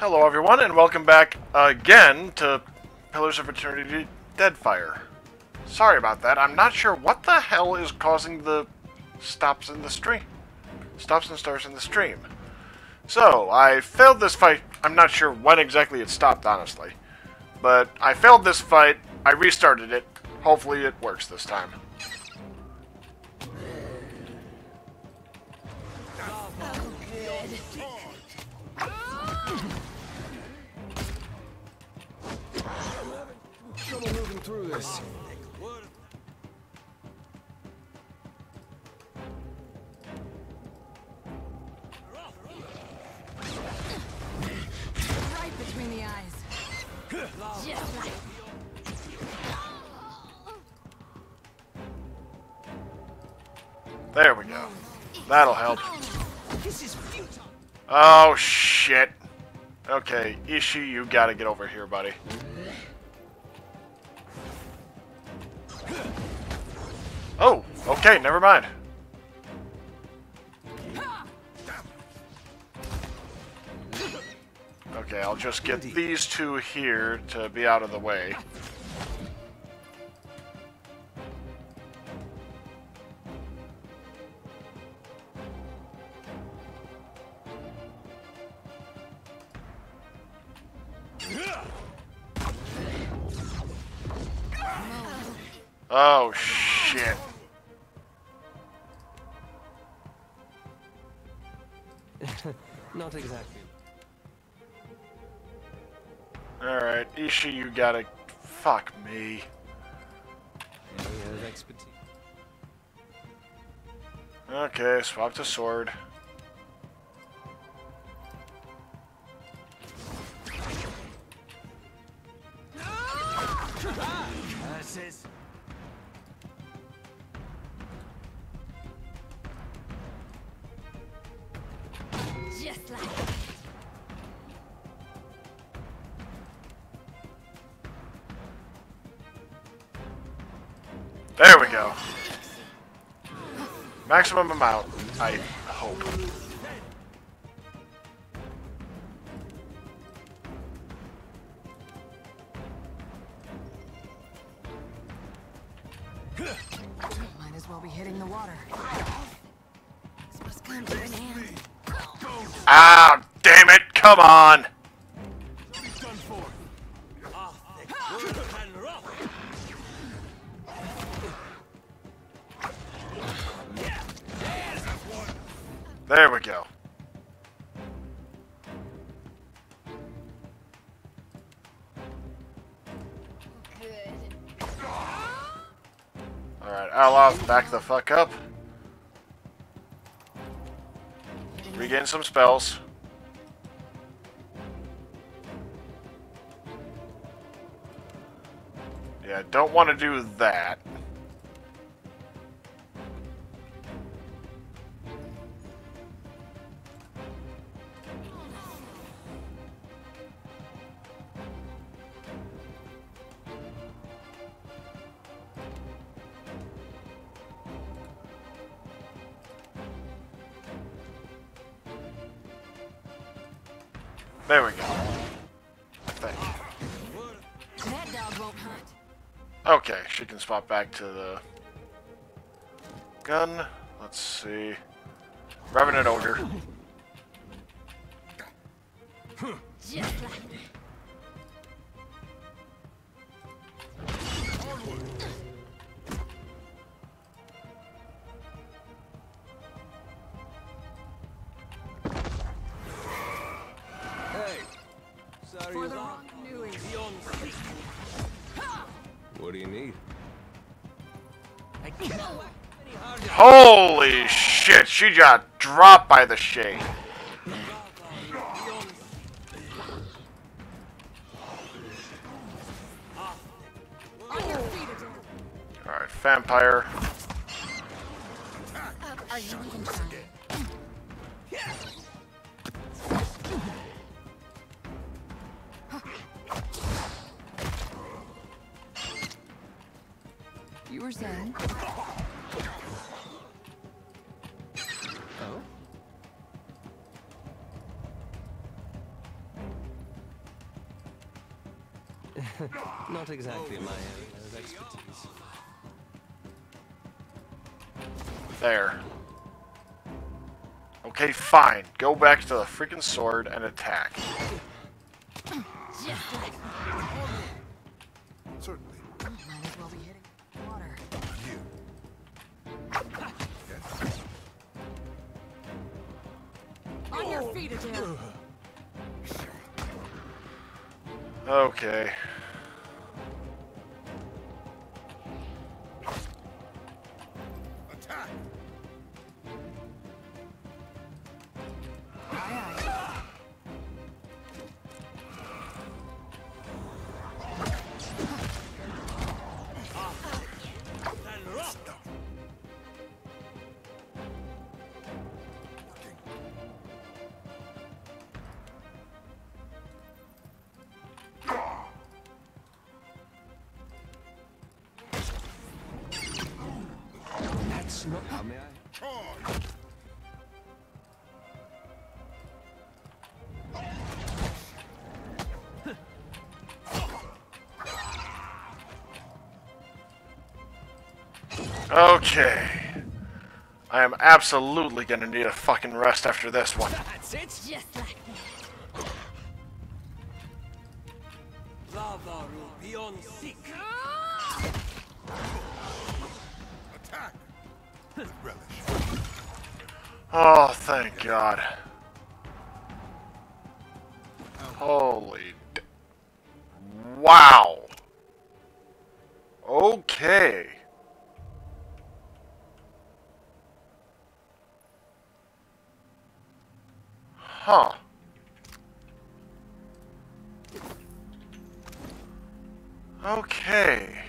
Hello everyone, and welcome back again to Pillars of Eternity Deadfire. Sorry about that, I'm not sure what the hell is causing the stops and starts in the stream. So, I failed this fight. I'm not sure when exactly it stopped, honestly. But I failed this fight, I restarted it. Hopefully it works this time. Trouble moving through this. Right between the eyes. Just like... There we go. That'll help. This is futile. Oh, shit. Okay, Ishii, you gotta get over here, buddy. Oh, okay, never mind. Okay, I'll just get these two here to be out of the way. Oh, shit. Not exactly. Alright, Ishii, you gotta... Fuck me. He has expertise. Okay, swap to sword. Just like... There we go. Maximum amount, I hope. Might as well be hitting the water. This must come to an end. Ah, damn it, come on! There we go. Alright, I'll back the fuck up. Regain some spells. Yeah, don't want to do that. There we go. Thank you. That dog won't hunt. Okay, she can swap back to the gun. Let's see. Revenant Ogre. Just like... Hey. Sorry For you the lost. wrong news. What do you need? Holy shit, she got dropped by the shade. On your feet, Adele. Alright, Vampire. Are you even trying? You were saying? Not exactly my area of expertise. There. Okay, fine. Go back to the freaking sword and attack. Certainly. Might as well be hitting the water. I'm here. Yes. On your feet, Adele. Okay. Attack! Aye, aye. That's not how may I? Charge! Okay. I am absolutely gonna need a fucking rest after this one. That's it. Just like that. Lava will be on seek. Attack! With relish. Oh, thank God. Holy d- Wow. Okay. Huh. Okay.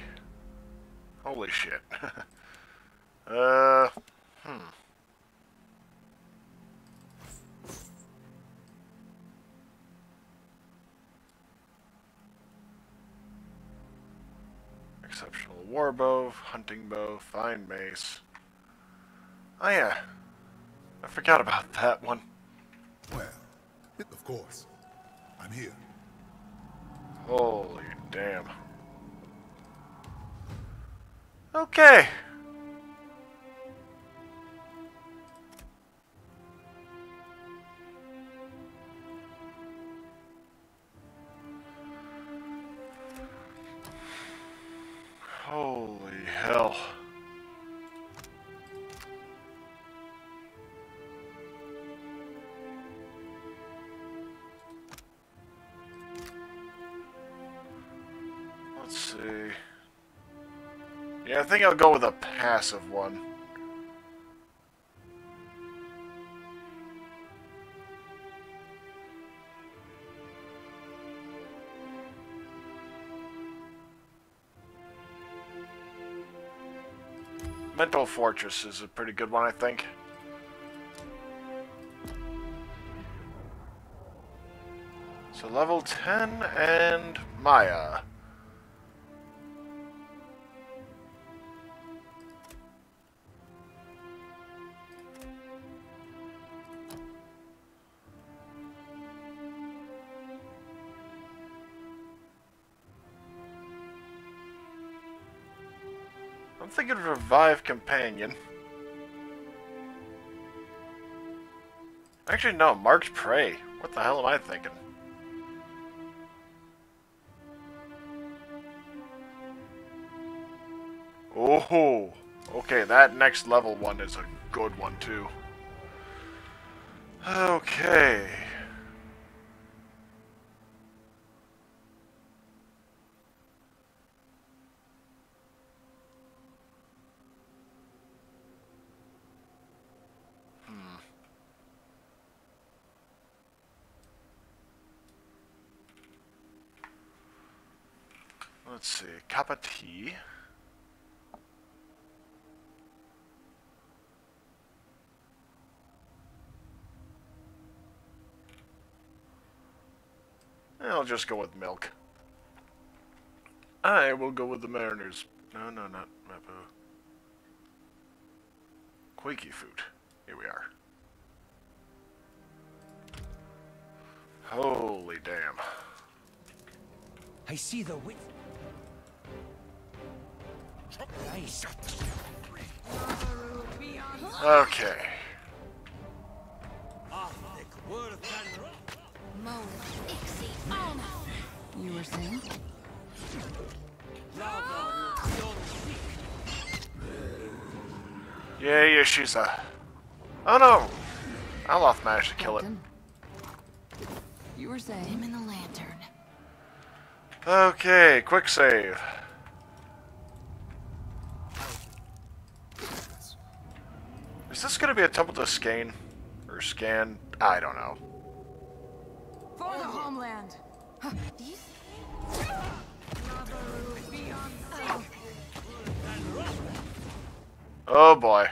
Holy shit. Exceptional warbow, hunting bow, fine mace. Oh yeah. I forgot about that one. Well, of course. I'm here. Holy damn. Okay. Holy hell. Let's see. Yeah, I think I'll go with a passive one. Mental Fortress is a pretty good one, I think. So level 10 and Maya. I'm thinking Revive Companion. Actually, no, Mark's Prey. What the hell am I thinking? Oh, okay, that next level one is a good one, too. Okay. Let's see, cup of tea. I'll just go with milk. I will go with the Mariners. No, not Mappo. Quakey food. Here we are. Holy damn. I see the wit. Nice. Okay. You were saying? Yay, Yoshiza. Oh no! Aloth managed to kill it. Captain? You were saying? Him in the lantern. Okay, quick save. Is this gonna be a temple to scan? Or scan? I don't know. For the homeland! Huh. Oh boy.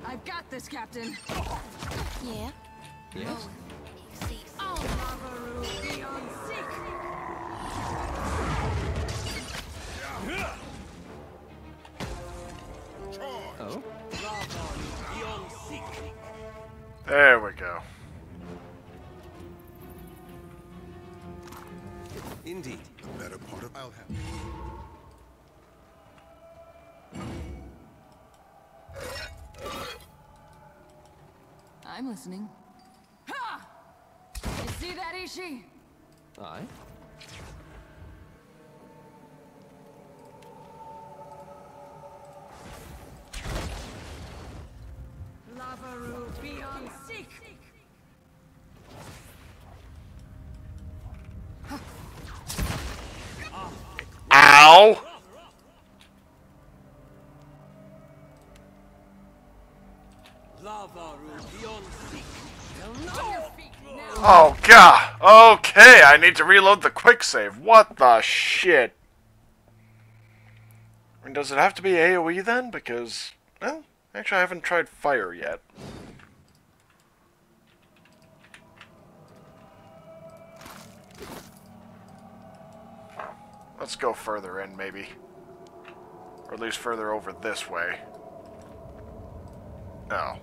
I've got this, Captain. Yeah. Yes? Oh? There we go. Indeed. The better part of I'll have. I'm listening. Ha! You see that, Ishi? Aye. Lavaru beyond seek! Ow! Oh god! Okay, I need to reload the quick save. What the shit? I mean, does it have to be AoE then? Because, well, actually I haven't tried fire yet. Let's go further in, maybe. Or at least further over this way. No.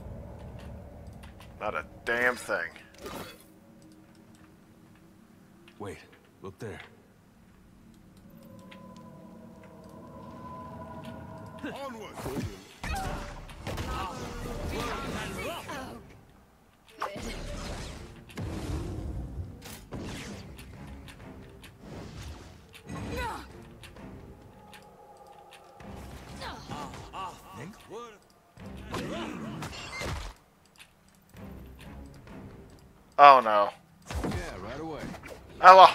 Not a damn thing. Wait, look there. Onward! Oh no. Yeah, right away. Hello.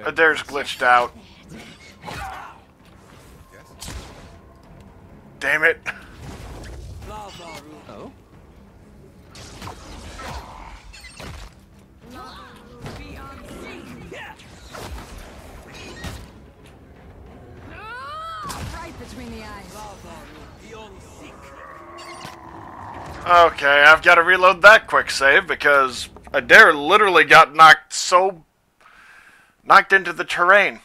Adair's glitched out. Yes? Damn it. Oh? Right between the eyes. Okay, I've got to reload that quick save because Adair literally got knocked into the terrain.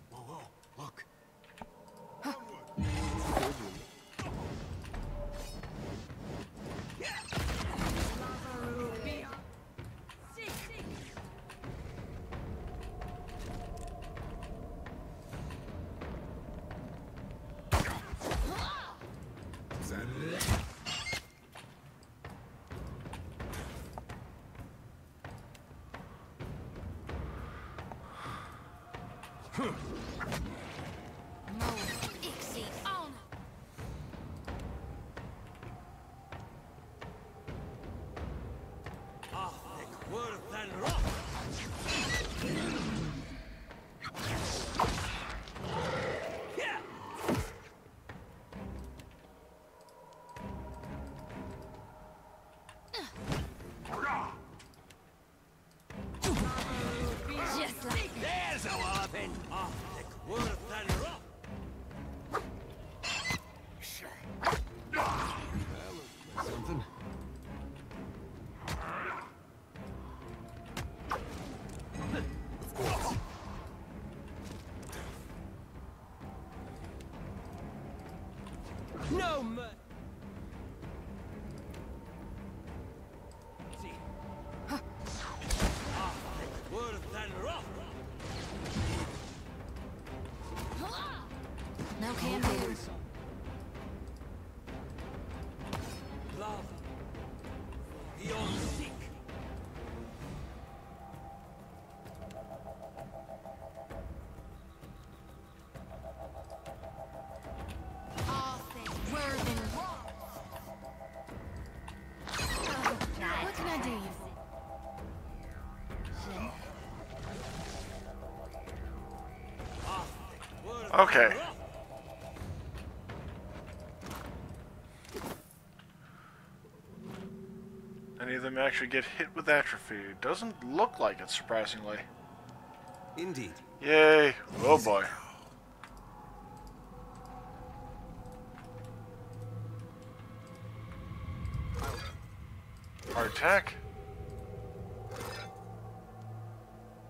Whoa, look. Just like There's a weapon! Something. No man. Worse than rough. No can do. Love. Beyond seek. All things were than what can I do you for? Okay. Any of them actually get hit with atrophy? Doesn't look like it, surprisingly. Indeed. Yay! Oh boy. Heart attack.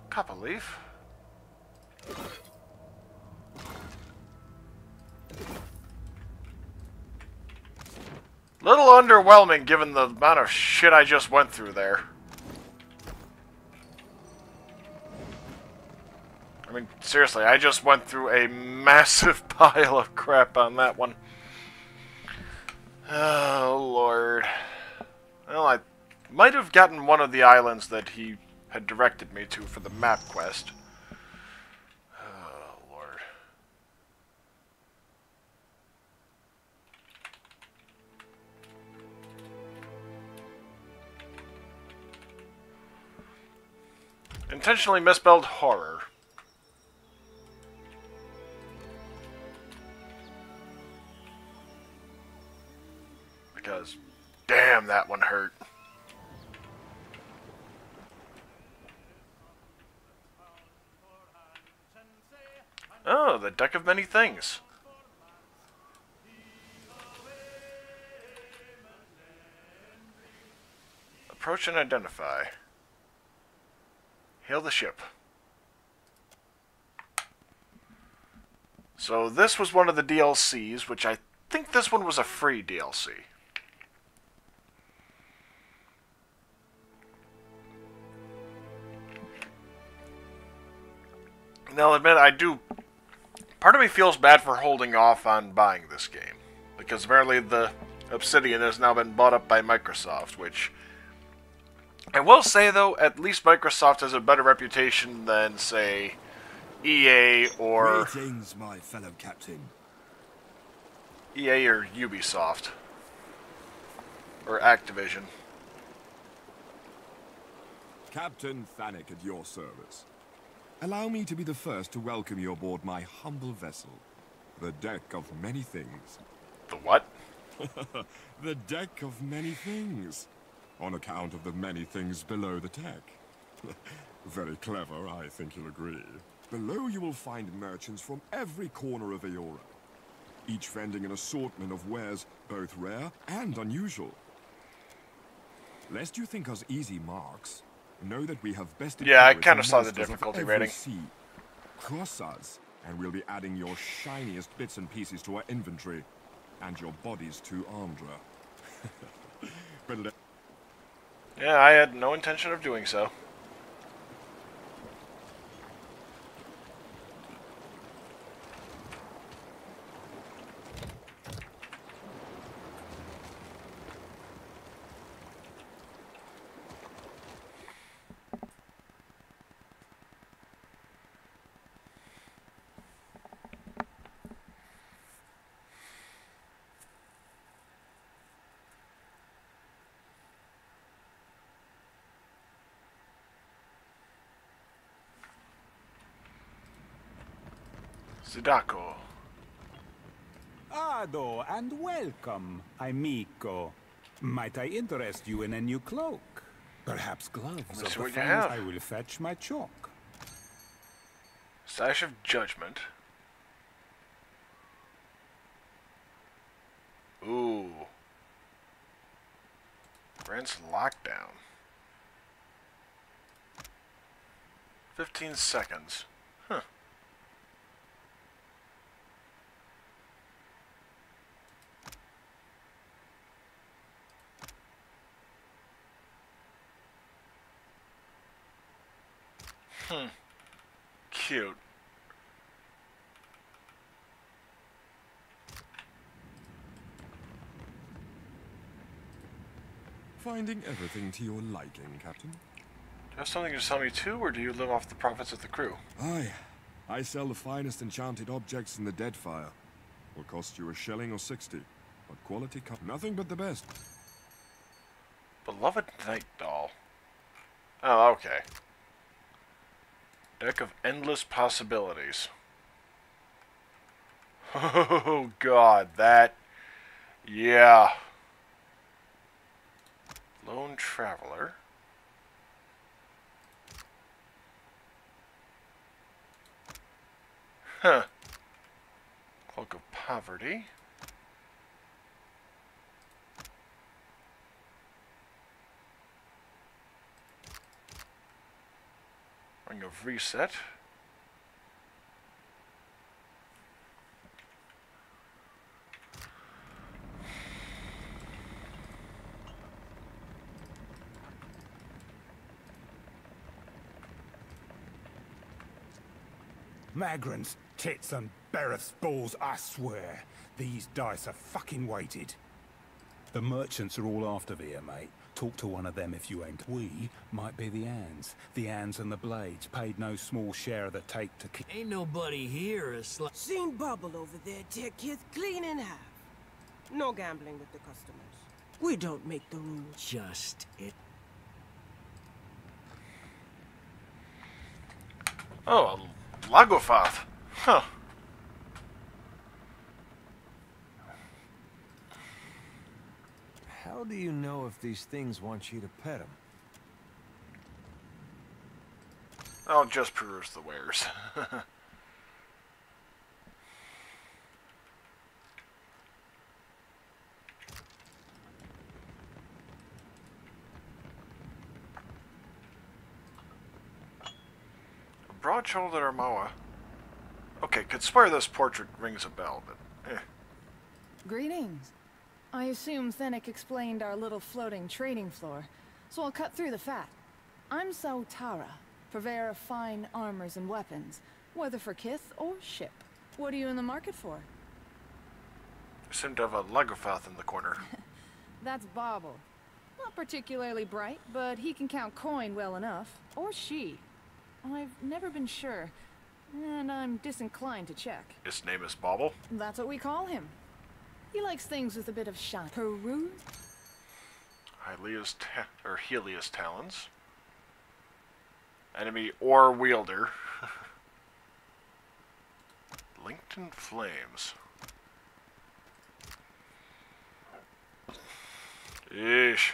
Copper leaf. Little underwhelming given the amount of shit I just went through there. I mean, seriously, I just went through a massive pile of crap on that one. Oh, Lord. Well, I might have gotten one of the islands that he had directed me to for the map quest. Oh, Lord. Intentionally misspelled horror. Because, damn, that one hurt. Oh, the deck of many things. Approach and identify. Hail the ship. So this was one of the DLCs, which I think this one was a free DLC. Now, I'll admit, part of me feels bad for holding off on buying this game, because apparently the Obsidian has now been bought up by Microsoft, which I will say, though, at least Microsoft has a better reputation than, say, EA or... Greetings, my fellow captain. EA or Ubisoft. Or Activision. Captain Thanik at your service. Allow me to be the first to welcome you aboard my humble vessel, the Deck of Many Things. The what? The Deck of Many Things. On account of the many things below the deck. Very clever, I think you'll agree. Below you will find merchants from every corner of Aora, each vending an assortment of wares both rare and unusual. Lest you think us easy marks, know that we have bested Yeah, I pirates kind and of saw the monsters of difficulty every rating. sea. Cross us, and we'll be adding your shiniest bits and pieces to our inventory, and your bodies to Andra. But Yeah, I had no intention of doing so. Sadako. Ado, and welcome, amico. Might I interest you in a new cloak? Perhaps gloves Let's of see the what you finest have. I will fetch my chalk. Sash of Judgment. Ooh. Grants Lockdown. 15 seconds. Huh. Cute. Finding everything to your liking, Captain? Do you have something to sell me too, or do you live off the profits of the crew? Aye. I sell the finest enchanted objects in the Deadfire. Will cost you a shilling or 60, but quality nothing but the best. Beloved Night Doll. Oh, okay. Deck of endless possibilities. Oh god, that... Yeah. Lone Traveler. Huh. Cloak of Poverty. Ring of Reset. Magran's tits and Bereth's balls, I swear. These dice are fucking weighted. The merchants are all after here, mate. Talk to one of them if you ain't. We might be the hands. The hands and the blades paid no small share of the take to keep. Ain't nobody here a Seen Bubble over there tear kids clean in half. No gambling with the customers. We don't make the rules. Just it. Oh, a Lagofath. Huh. How do you know if these things want you to pet them? I'll just peruse the wares. Broad-shouldered Armoa. Okay, could swear this portrait rings a bell, but Greetings. I assume Thenic explained our little floating trading floor, so I'll cut through the fat. I'm Tara, purveyor of fine armors and weapons, whether for kith or ship. What are you in the market for? I seem to have a Lagofath in the corner. That's Bobble. Not particularly bright, but he can count coin well enough. Or she. I've never been sure, and I'm disinclined to check. His name is Bobble. That's what we call him. He likes things with a bit of shine. Peruse? Helios Talons. Enemy or wielder. Linked in Flames. Eesh.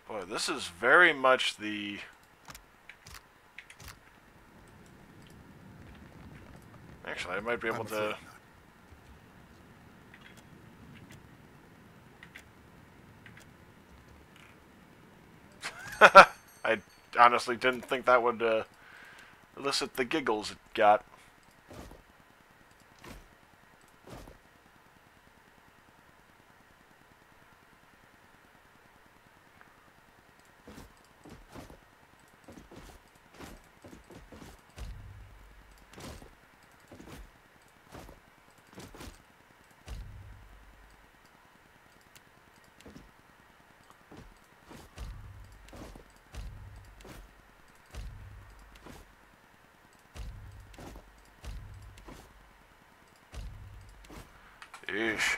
Boy, this is very much the... Actually, I might be able to... I honestly didn't think that would elicit the giggles it got. Eesh.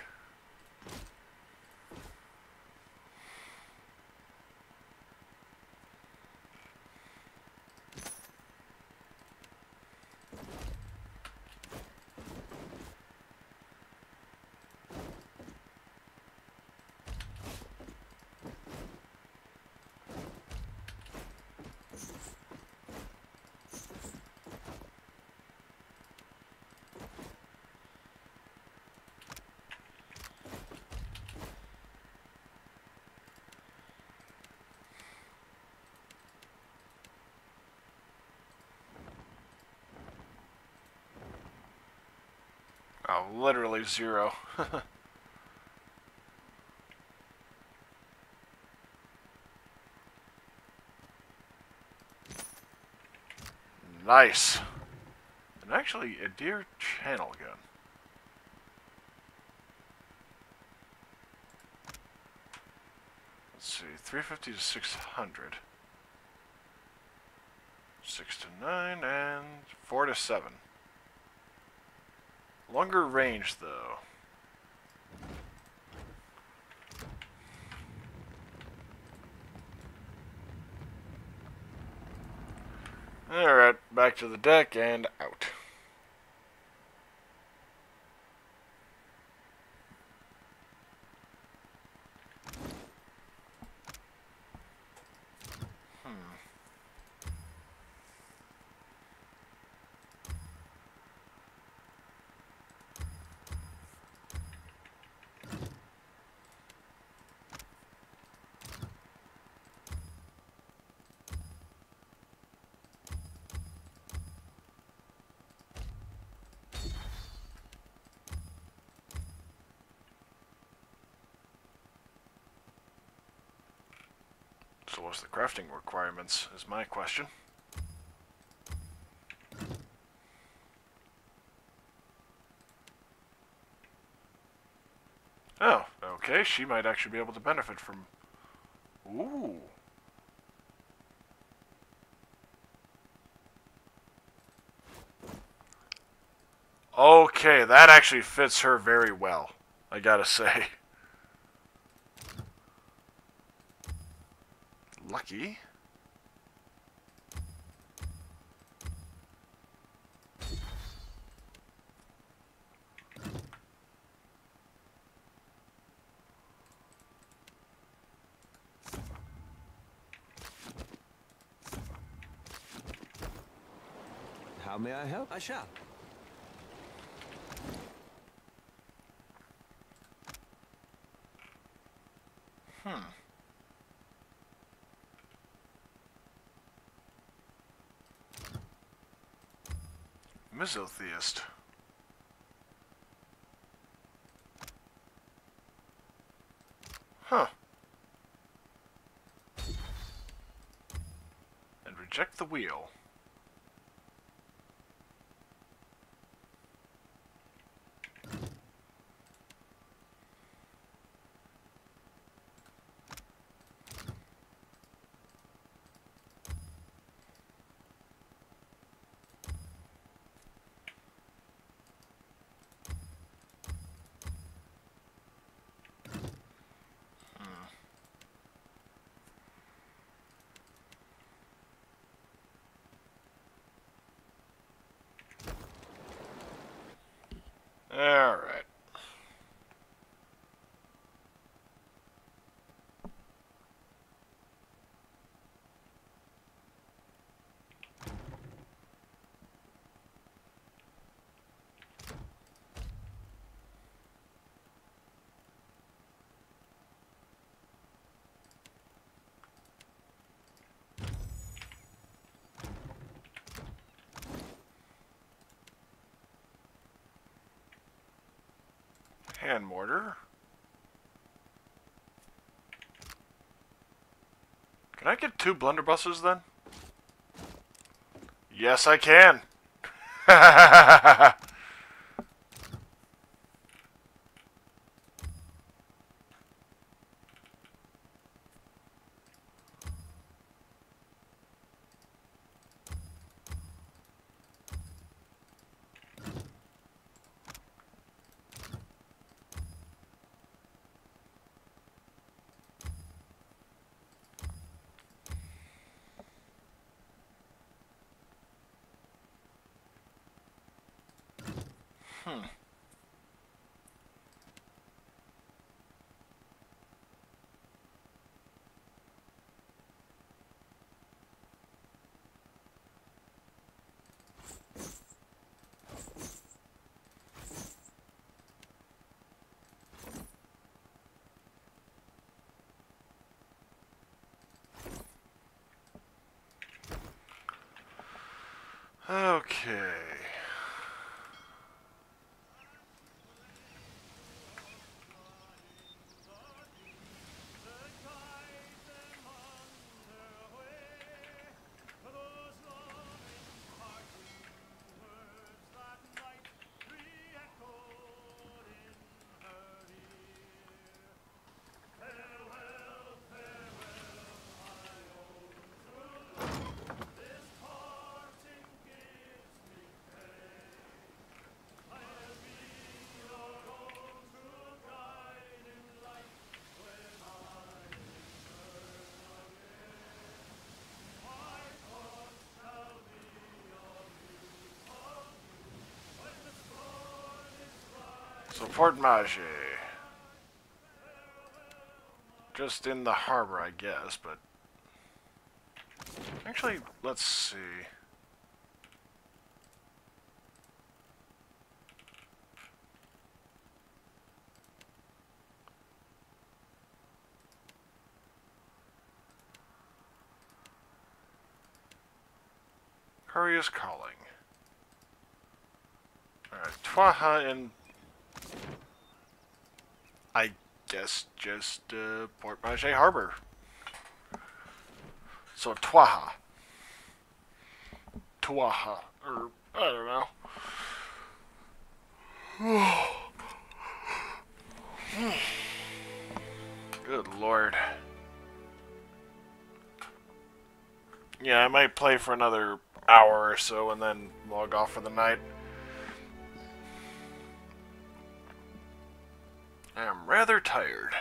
Oh, literally zero. Nice. And actually, a deer channel gun. Let's see, 350 to 600. 6 to 9 and 4 to 7. Longer range, though. Alright, back to the deck and out. So what's the crafting requirements, is my question. Oh, okay, she might actually be able to benefit from... Ooh. Okay, that actually fits her very well, I gotta say. Lucky. How may I help? I shall. Misotheist. Huh. And reject the wheel. Alright. Hand mortar. Can I get 2 blunderbusses then? Yes, I can. Okay. So Port Mage. Just in the harbor, I guess, but... Actually, let's see. Hurry is calling. Alright, Twaha and... I guess just Port Mage Harbor. So Twaha. Twaha. Or, I don't know. Good lord. Yeah, I might play for another hour or so and then log off for the night. I am rather tired.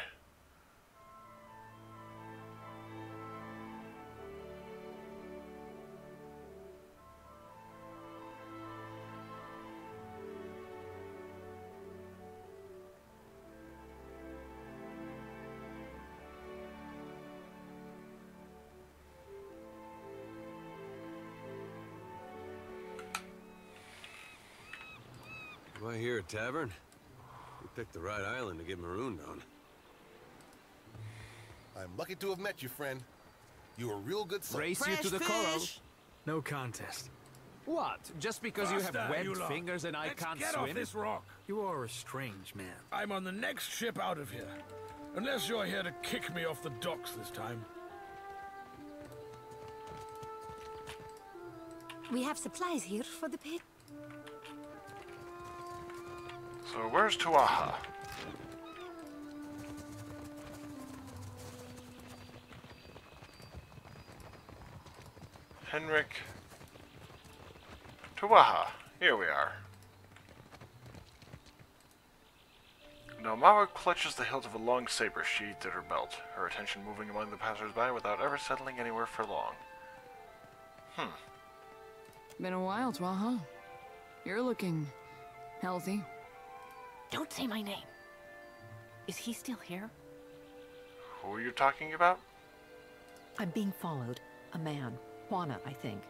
Do I hear a tavern? We picked the right island to get marooned on. I'm lucky to have met you, friend. You were real good soul. Race you to the coral. No contest. What? Just because you have webbed fingers and I can't get swim? off this rock. You are a strange man. I'm on the next ship out of here. Unless you're here to kick me off the docks this time. We have supplies here for the pit. So where's Twaha? Henrik. Twaha. Here we are. Nomawa clutches the hilt of a long saber sheathed at her belt, her attention moving among the passers-by without ever settling anywhere for long. Been a while, Twaha. You're looking healthy. Don't say my name. Is he still here? Who are you talking about? I'm being followed. A man, Juana, I think,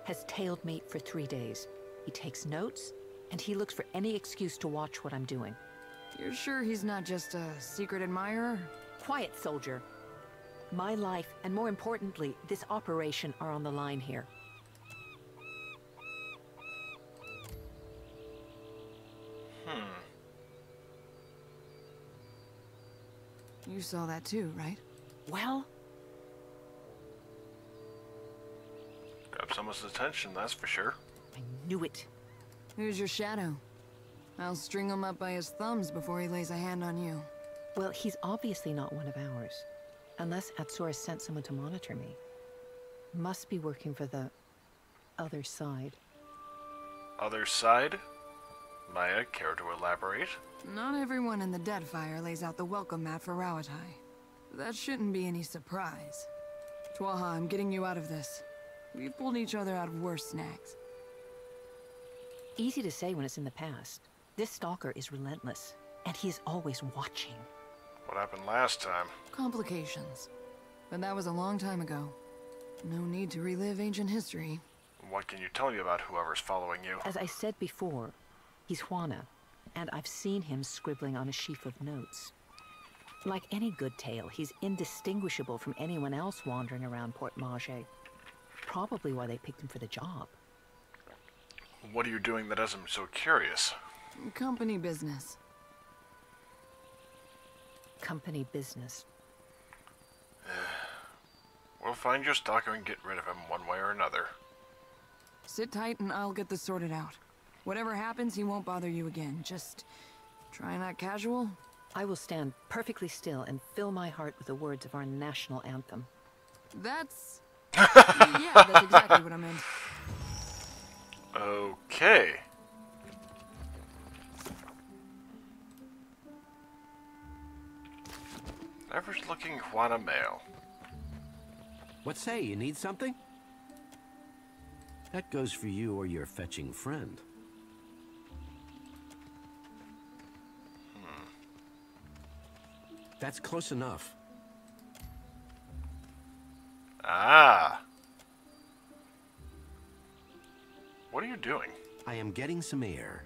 has tailed me for 3 days. He takes notes, and he looks for any excuse to watch what I'm doing. You're sure he's not just a secret admirer? Quiet, soldier. My life, and more importantly, this operation are on the line here. You saw that too, right? Well, Got someone's attention, that's for sure. I knew it. Who's your shadow? I'll string him up by his thumbs before he lays a hand on you. Well, he's obviously not one of ours. Unless Atsura sent someone to monitor me. Must be working for the other side. Other side? Maya, care to elaborate? Not everyone in the Deadfire lays out the welcome mat for Rawatai. That shouldn't be any surprise. Twaha, I'm getting you out of this. We've pulled each other out of worse snags. Easy to say when it's in the past. This stalker is relentless, and he is always watching. What happened last time? Complications. But that was a long time ago. No need to relive ancient history. What can you tell me about whoever's following you? As I said before, he's Juana, and I've seen him scribbling on a sheaf of notes. Like any good tale, he's indistinguishable from anyone else wandering around Port Mage. Probably why they picked him for the job. What are you doing that has him so curious? Company business. Company business. We'll find your stalker and get rid of him one way or another. Sit tight and I'll get this sorted out. Whatever happens, he won't bother you again. Just try not casual. I will stand perfectly still and fill my heart with the words of our national anthem. That's... yeah, that's exactly what I meant. Okay. Average-looking Juana male. What say, you need something? That goes for you or your fetching friend. That's close enough. Ah. What are you doing? I am getting some air.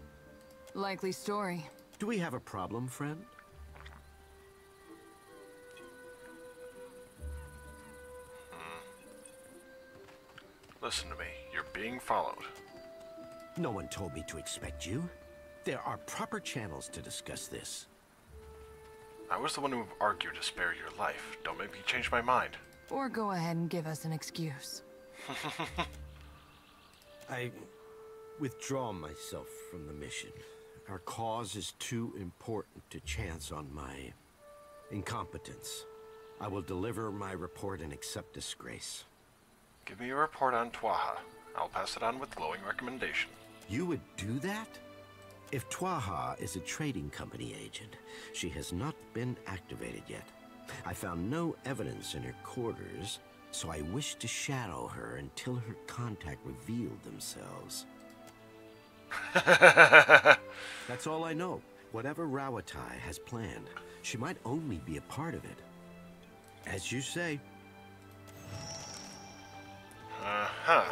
Likely story. Do we have a problem, friend? Listen to me. You're being followed. No one told me to expect you. There are proper channels to discuss this. I was the one who argued to spare your life. Don't make me change my mind. Or go ahead and give us an excuse. I withdraw myself from the mission. Our cause is too important to chance on my incompetence. I will deliver my report and accept disgrace. Give me a report on Twaha. I'll pass it on with glowing recommendation. You would do that? If Twaha is a trading company agent, she has not been activated yet. I found no evidence in her quarters, so I wish to shadow her until her contact revealed themselves. That's all I know. Whatever Rawatai has planned, she might only be a part of it. As you say. Uh-huh.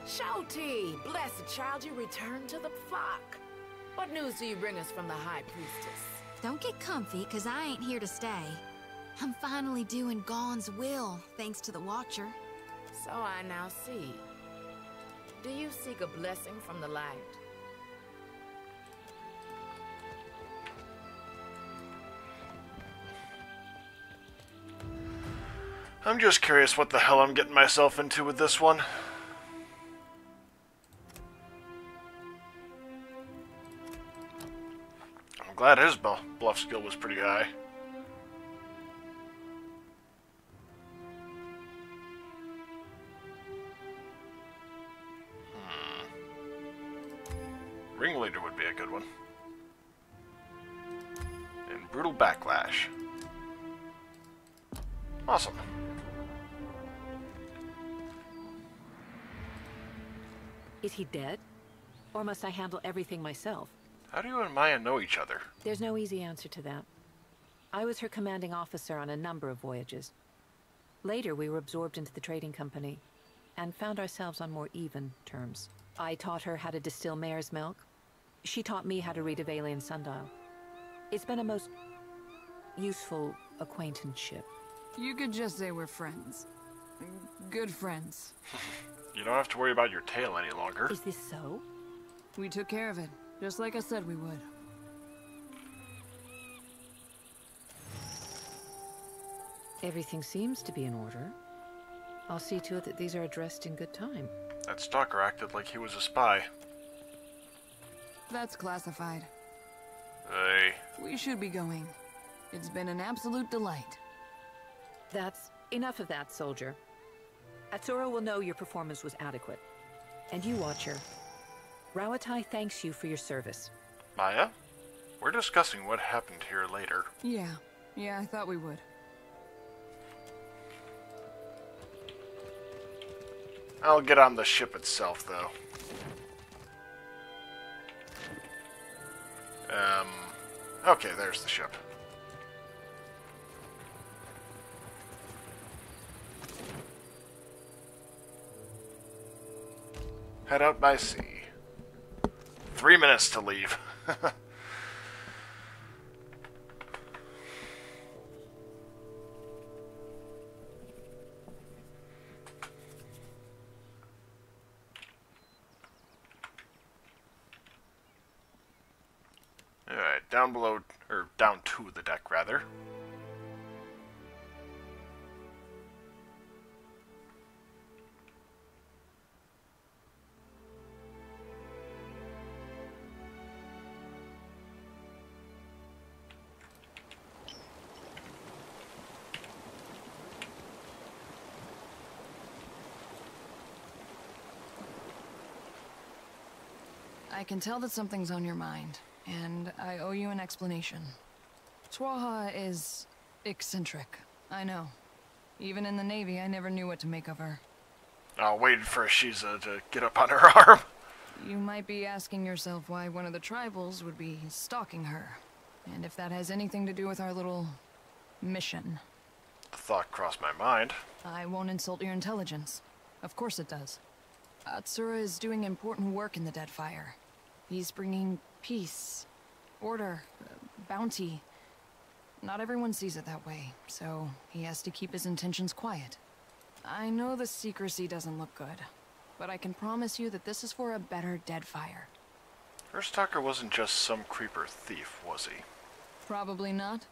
Shouty, blessed child, you returned to the flock. What news do you bring us from the High Priestess? Don't get comfy, cause I ain't here to stay. I'm finally doing Gaun's will, thanks to the Watcher. So I now see. Do you seek a blessing from the light? I'm just curious what the hell I'm getting myself into with this one. I'm glad his bluff skill was pretty high. Ringleader would be a good one. And Brutal Backlash. Awesome. Is he dead? Or must I handle everything myself? How do you and Maya know each other? There's no easy answer to that. I was her commanding officer on a number of voyages. Later, we were absorbed into the trading company and found ourselves on more even terms. I taught her how to distill mare's milk. She taught me how to read a Valian sundial. It's been a most useful acquaintanceship. You could just say we're friends. Good friends. You don't have to worry about your tail any longer. Is this so? We took care of it, just like I said we would. Everything seems to be in order. I'll see to it that these are addressed in good time. That stalker acted like he was a spy. That's classified. Hey. We should be going. It's been an absolute delight. That's enough of that, soldier. Atsura will know your performance was adequate. And you, Watcher. Rawatai thanks you for your service. Maya? We're discussing what happened here later. Yeah, I thought we would. I'll get on the ship itself, though. Okay, there's the ship. Head out by sea. 3 minutes to leave. Alright, down below, or down to the deck, rather. I can tell that something's on your mind, and I owe you an explanation. Twaha is eccentric, I know. Even in the Navy, I never knew what to make of her. I waited for Shiza to get up on her arm. You might be asking yourself why one of the tribals would be stalking her. And if that has anything to do with our little mission. The thought crossed my mind. I won't insult your intelligence. Of course it does. Atsura is doing important work in the Deadfire. He's bringing peace, order, bounty. Not everyone sees it that way, so he has to keep his intentions quiet. I know the secrecy doesn't look good, but I can promise you that this is for a better Deadfire. Earthstalker wasn't just some creeper thief, was he? Probably not.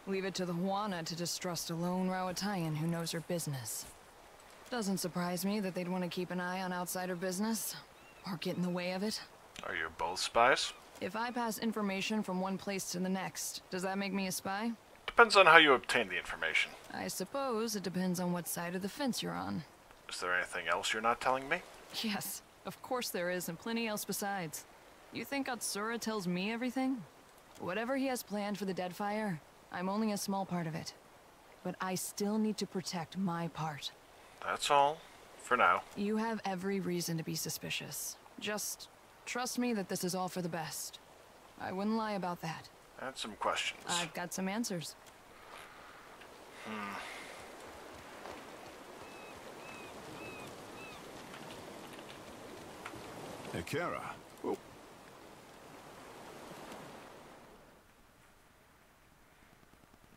Leave it to the Juana to distrust a lone Rowatayan who knows her business. Doesn't surprise me that they'd want to keep an eye on outsider business, or get in the way of it. Are you both spies? If I pass information from one place to the next, does that make me a spy? Depends on how you obtain the information. I suppose it depends on what side of the fence you're on. Is there anything else you're not telling me? Yes, of course there is, and plenty else besides. You think Atsura tells me everything? Whatever he has planned for the Deadfire, I'm only a small part of it. But I still need to protect my part. That's all, for now. You have every reason to be suspicious. Just trust me that this is all for the best. I wouldn't lie about that. And some questions. I've got some answers. Hey, Kara. Oh.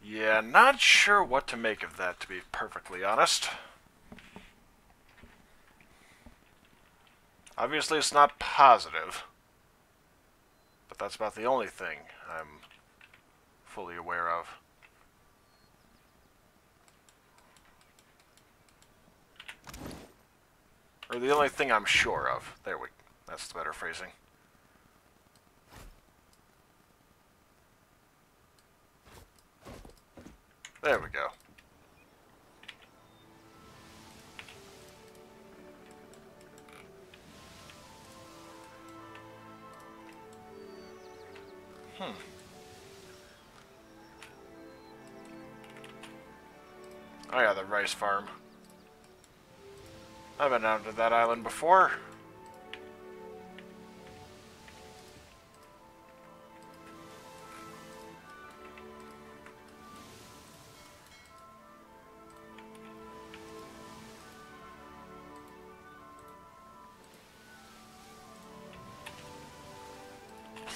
Yeah, not sure what to make of that, to be perfectly honest. Obviously, it's not positive. But that's about the only thing I'm fully aware of. Or the only thing I'm sure of. That's the better phrasing. There we go. Oh yeah, the rice farm. I've been down to that island before.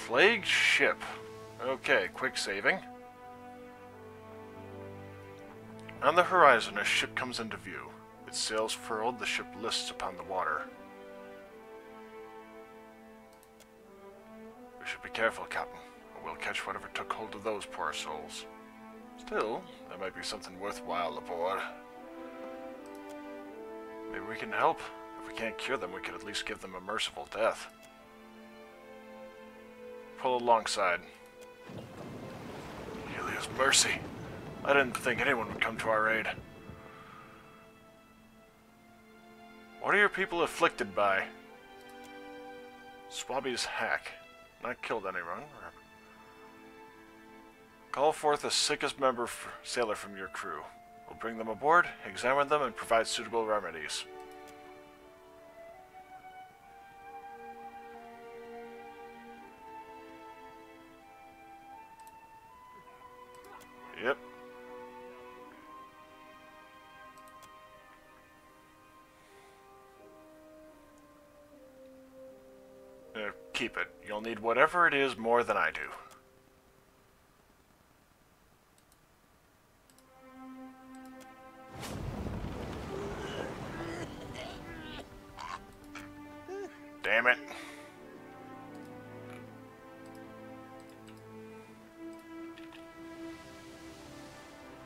Plague ship. Okay, quick saving. On the horizon, a ship comes into view. Its sails furled, the ship lists upon the water. We should be careful, Captain, or we'll catch whatever took hold of those poor souls. Still, there might be something worthwhile aboard. Maybe we can help. If we can't cure them, we could at least give them a merciful death. Pull alongside. Helios mercy. I didn't think anyone would come to our aid. What are your people afflicted by? Swabby's hack. Not killed anyone. Call forth the sickest sailor from your crew. We'll bring them aboard, examine them, and provide suitable remedies. Yep. Keep it. You'll need whatever it is more than I do. Damn it.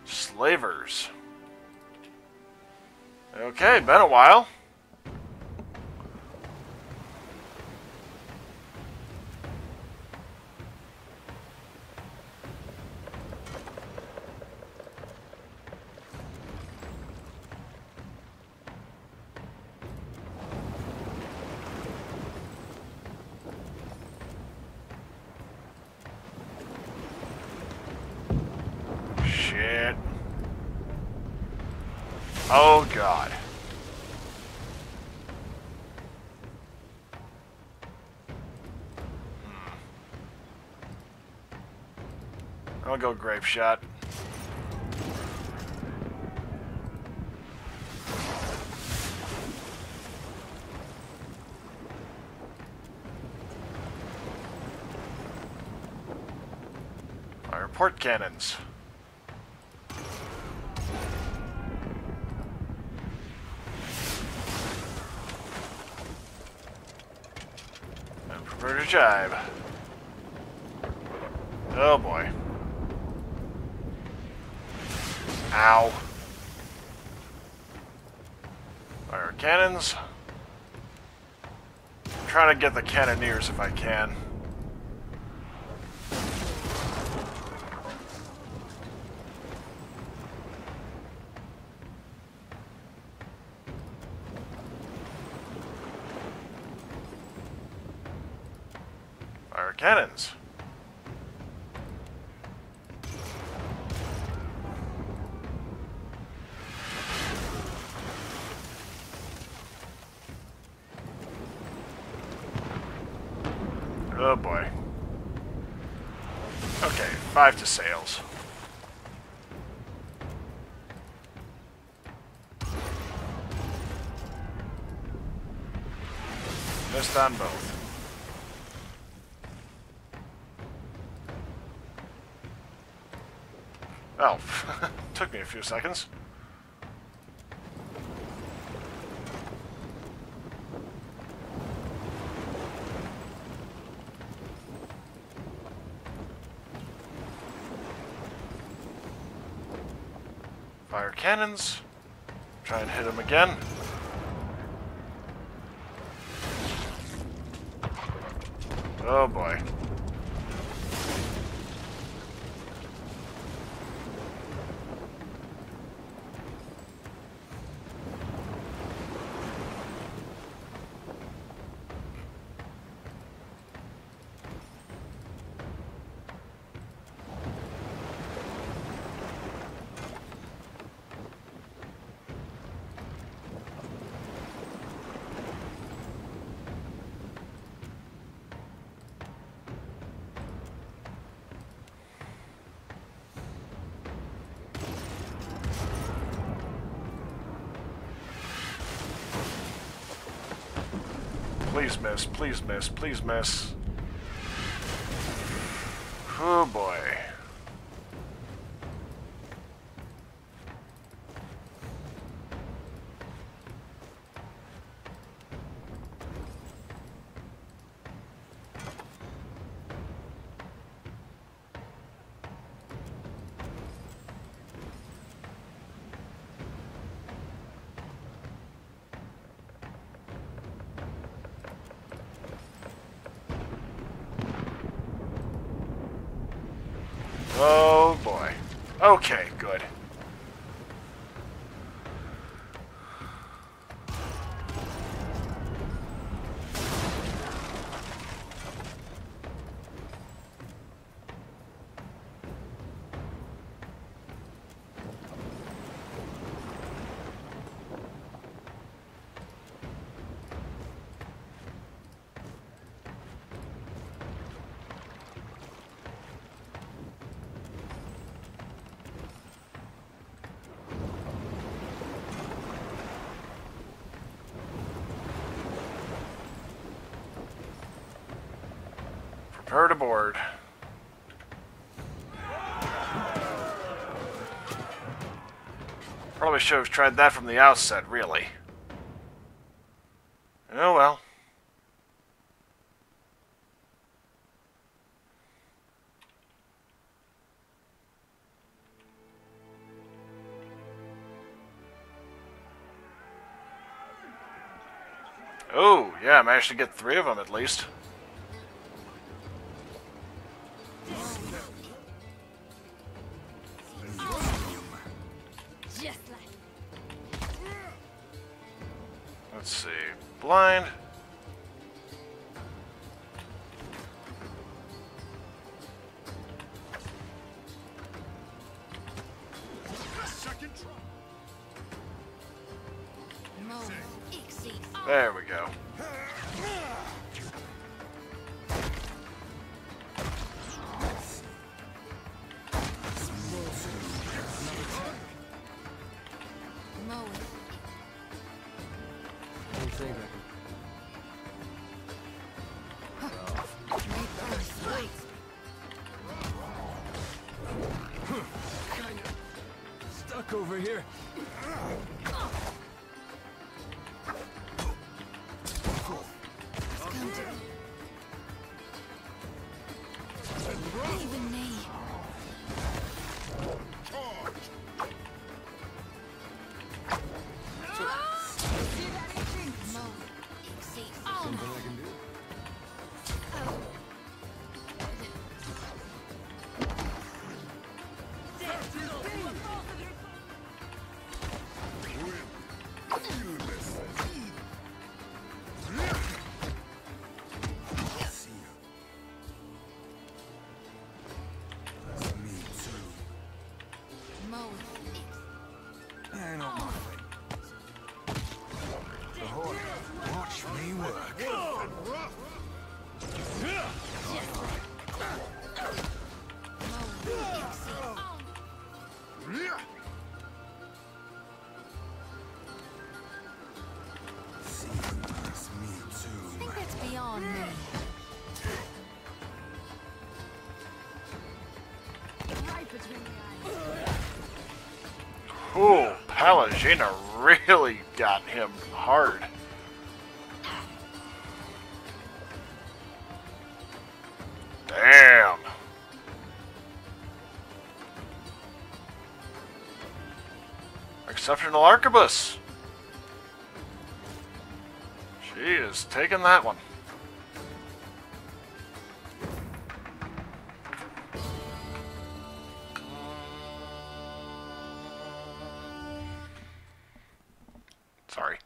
Slavers. Okay, been a while. Shit. Oh God. I'll go grape shot. Fire port cannons. And prepare to jibe. Oh boy. Ow. Fire cannons. I'm trying to get the cannoneers if I can. Fire cannons. Oh boy. Okay, 5 to sails. Missed on both. Oh, took me a few seconds. Fire cannons. Try and hit him again. Oh boy. Please miss, please miss, please miss. Oh boy. Oh boy. Okay, good. Prepare to board. Probably should have tried that from the outset, really. Oh well. Oh, yeah, I managed to get 3 of them at least. Let's see. Blind. There we go. here. Even me. Something I can do? Beyond me. Right between the eyes. Ooh, Palagina really got him hard. Damn. Exceptional arquebus. She is taking that one. Sorry.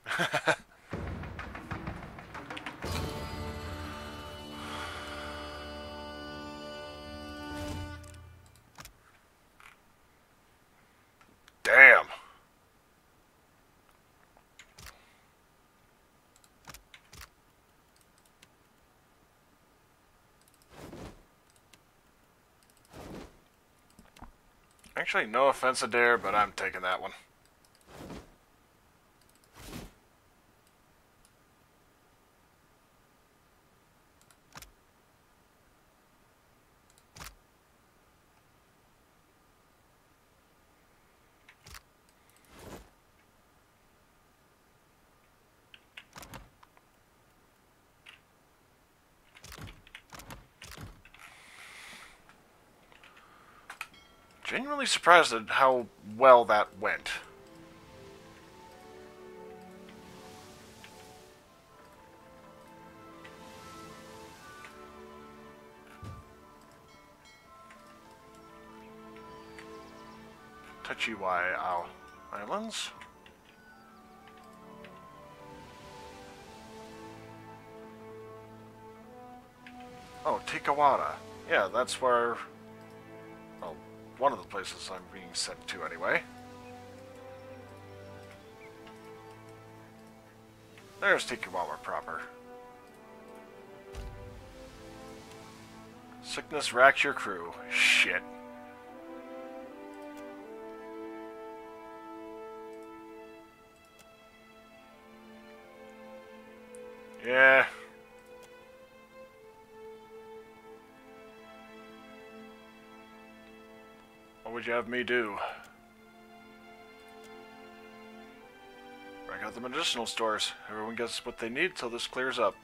Damn. Actually, no offense, Adair, but I'm taking that one. Genuinely surprised at how well that went. Tikawara Islands. Oh, Tikawara. Yeah, that's where... well, one of the places I'm being sent to anyway. There's Tikawara proper. Sickness racks your crew. Shit. Yeah. What would you have me do? Break out the medicinal stores. Everyone gets what they need till this clears up.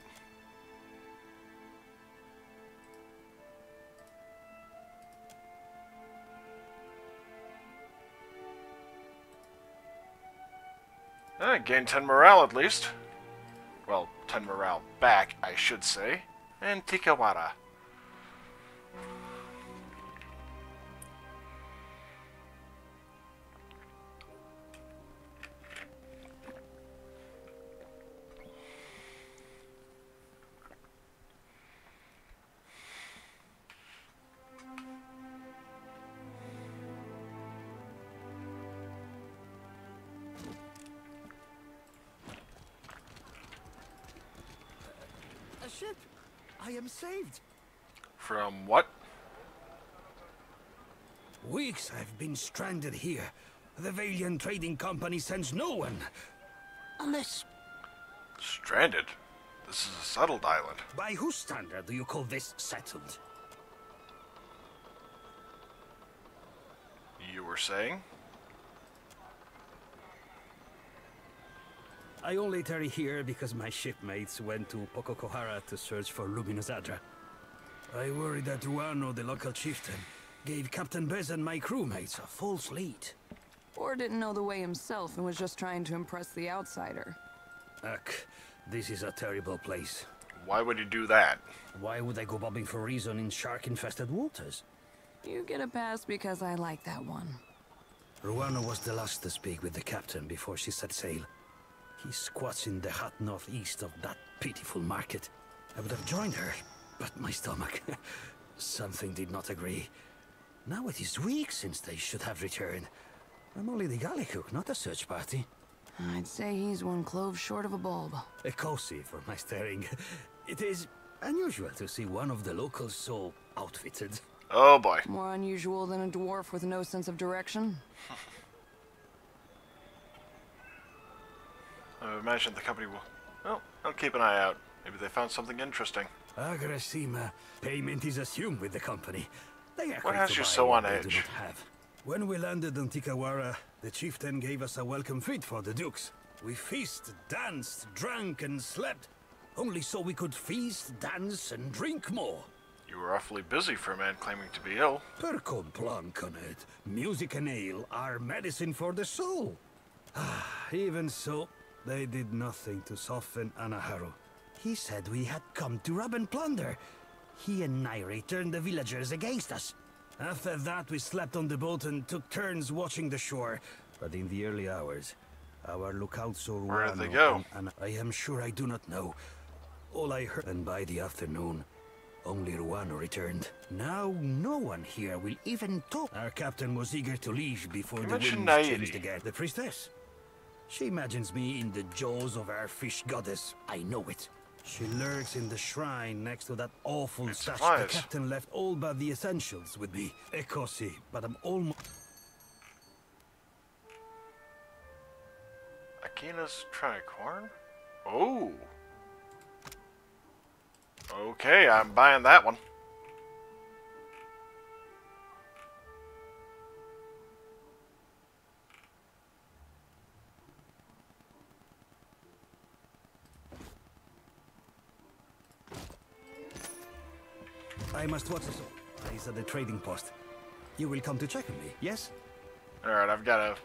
Gain 10 morale at least. Well, 10 morale back, I should say. And Tikawara. A ship! I am saved! From what? Weeks I've been stranded here. The Valian Trading Company sends no one. Unless... Stranded? This is a settled island. By whose standard do you call this settled? You were saying? I only tarry here because my shipmates went to Pococohara to search for Luminous Adra. I worry that Ruano, the local chieftain, gave Captain Bez and my crewmates a false lead. Or didn't know the way himself and was just trying to impress the outsider. Ugh, this is a terrible place. Why would you do that? Why would I go bobbing for reason in shark-infested waters? You get a pass because I like that one. Ruano was the last to speak with the captain before she set sail. He squats in the hot northeast of that pitiful market. I would have joined her, but my stomach... something did not agree. Now it is weeks since they should have returned. I'm only the galley cook, not a search party. I'd say he's one clove short of a bulb. A cozy for my staring. It is unusual to see one of the locals so outfitted. Oh boy. More unusual than a dwarf with no sense of direction. I imagine the company will... Well, I'll keep an eye out. Maybe they found something interesting. Agrasima. Payment is assumed with the company. They are What quick has to you buy so what on they do edge? not have. When we landed on Tikawara, the chieftain gave us a welcome feast for the dukes. We feasted, danced, drank, and slept. Only so we could feast, dance, and drink more. You were awfully busy for a man claiming to be ill. Per complancnet, music and ale are medicine for the soul. Even so, they did nothing to soften Anaharu. He said we had come to rob and plunder. He and Nairi turned the villagers against us. After that, we slept on the boat and took turns watching the shore. But in the early hours, our lookout saw Ruano. Where did they go? And I am sure I do not know. All I heard, and by the afternoon, only Ruano returned. Now, no one here will even talk. Our captain was eager to leave before the winds changed again. The priestess. She imagines me in the jaws of our fish goddess. I know it. She lurks in the shrine next to that awful statue. The captain left all but the essentials with me. Ekosi, but I'm almost... Akina's tricorn? Oh! Okay, I'm buying that one. I must watch this. He's at the trading post. You will come to check on me, yes? Alright, I've got to...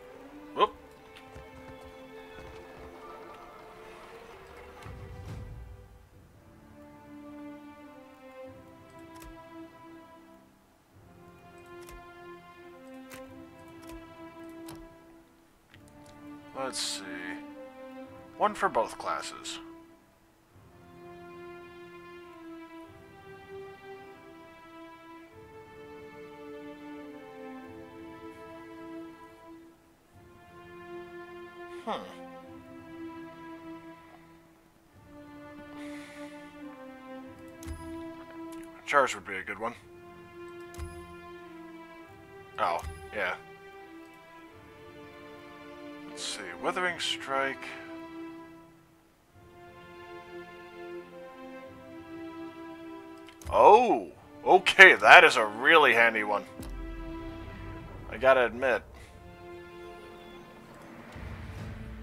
Whoop. Let's see. One for both classes. Charge would be a good one. Oh, yeah. Let's see. Withering Strike. Oh! Okay, that is a really handy one. I gotta admit.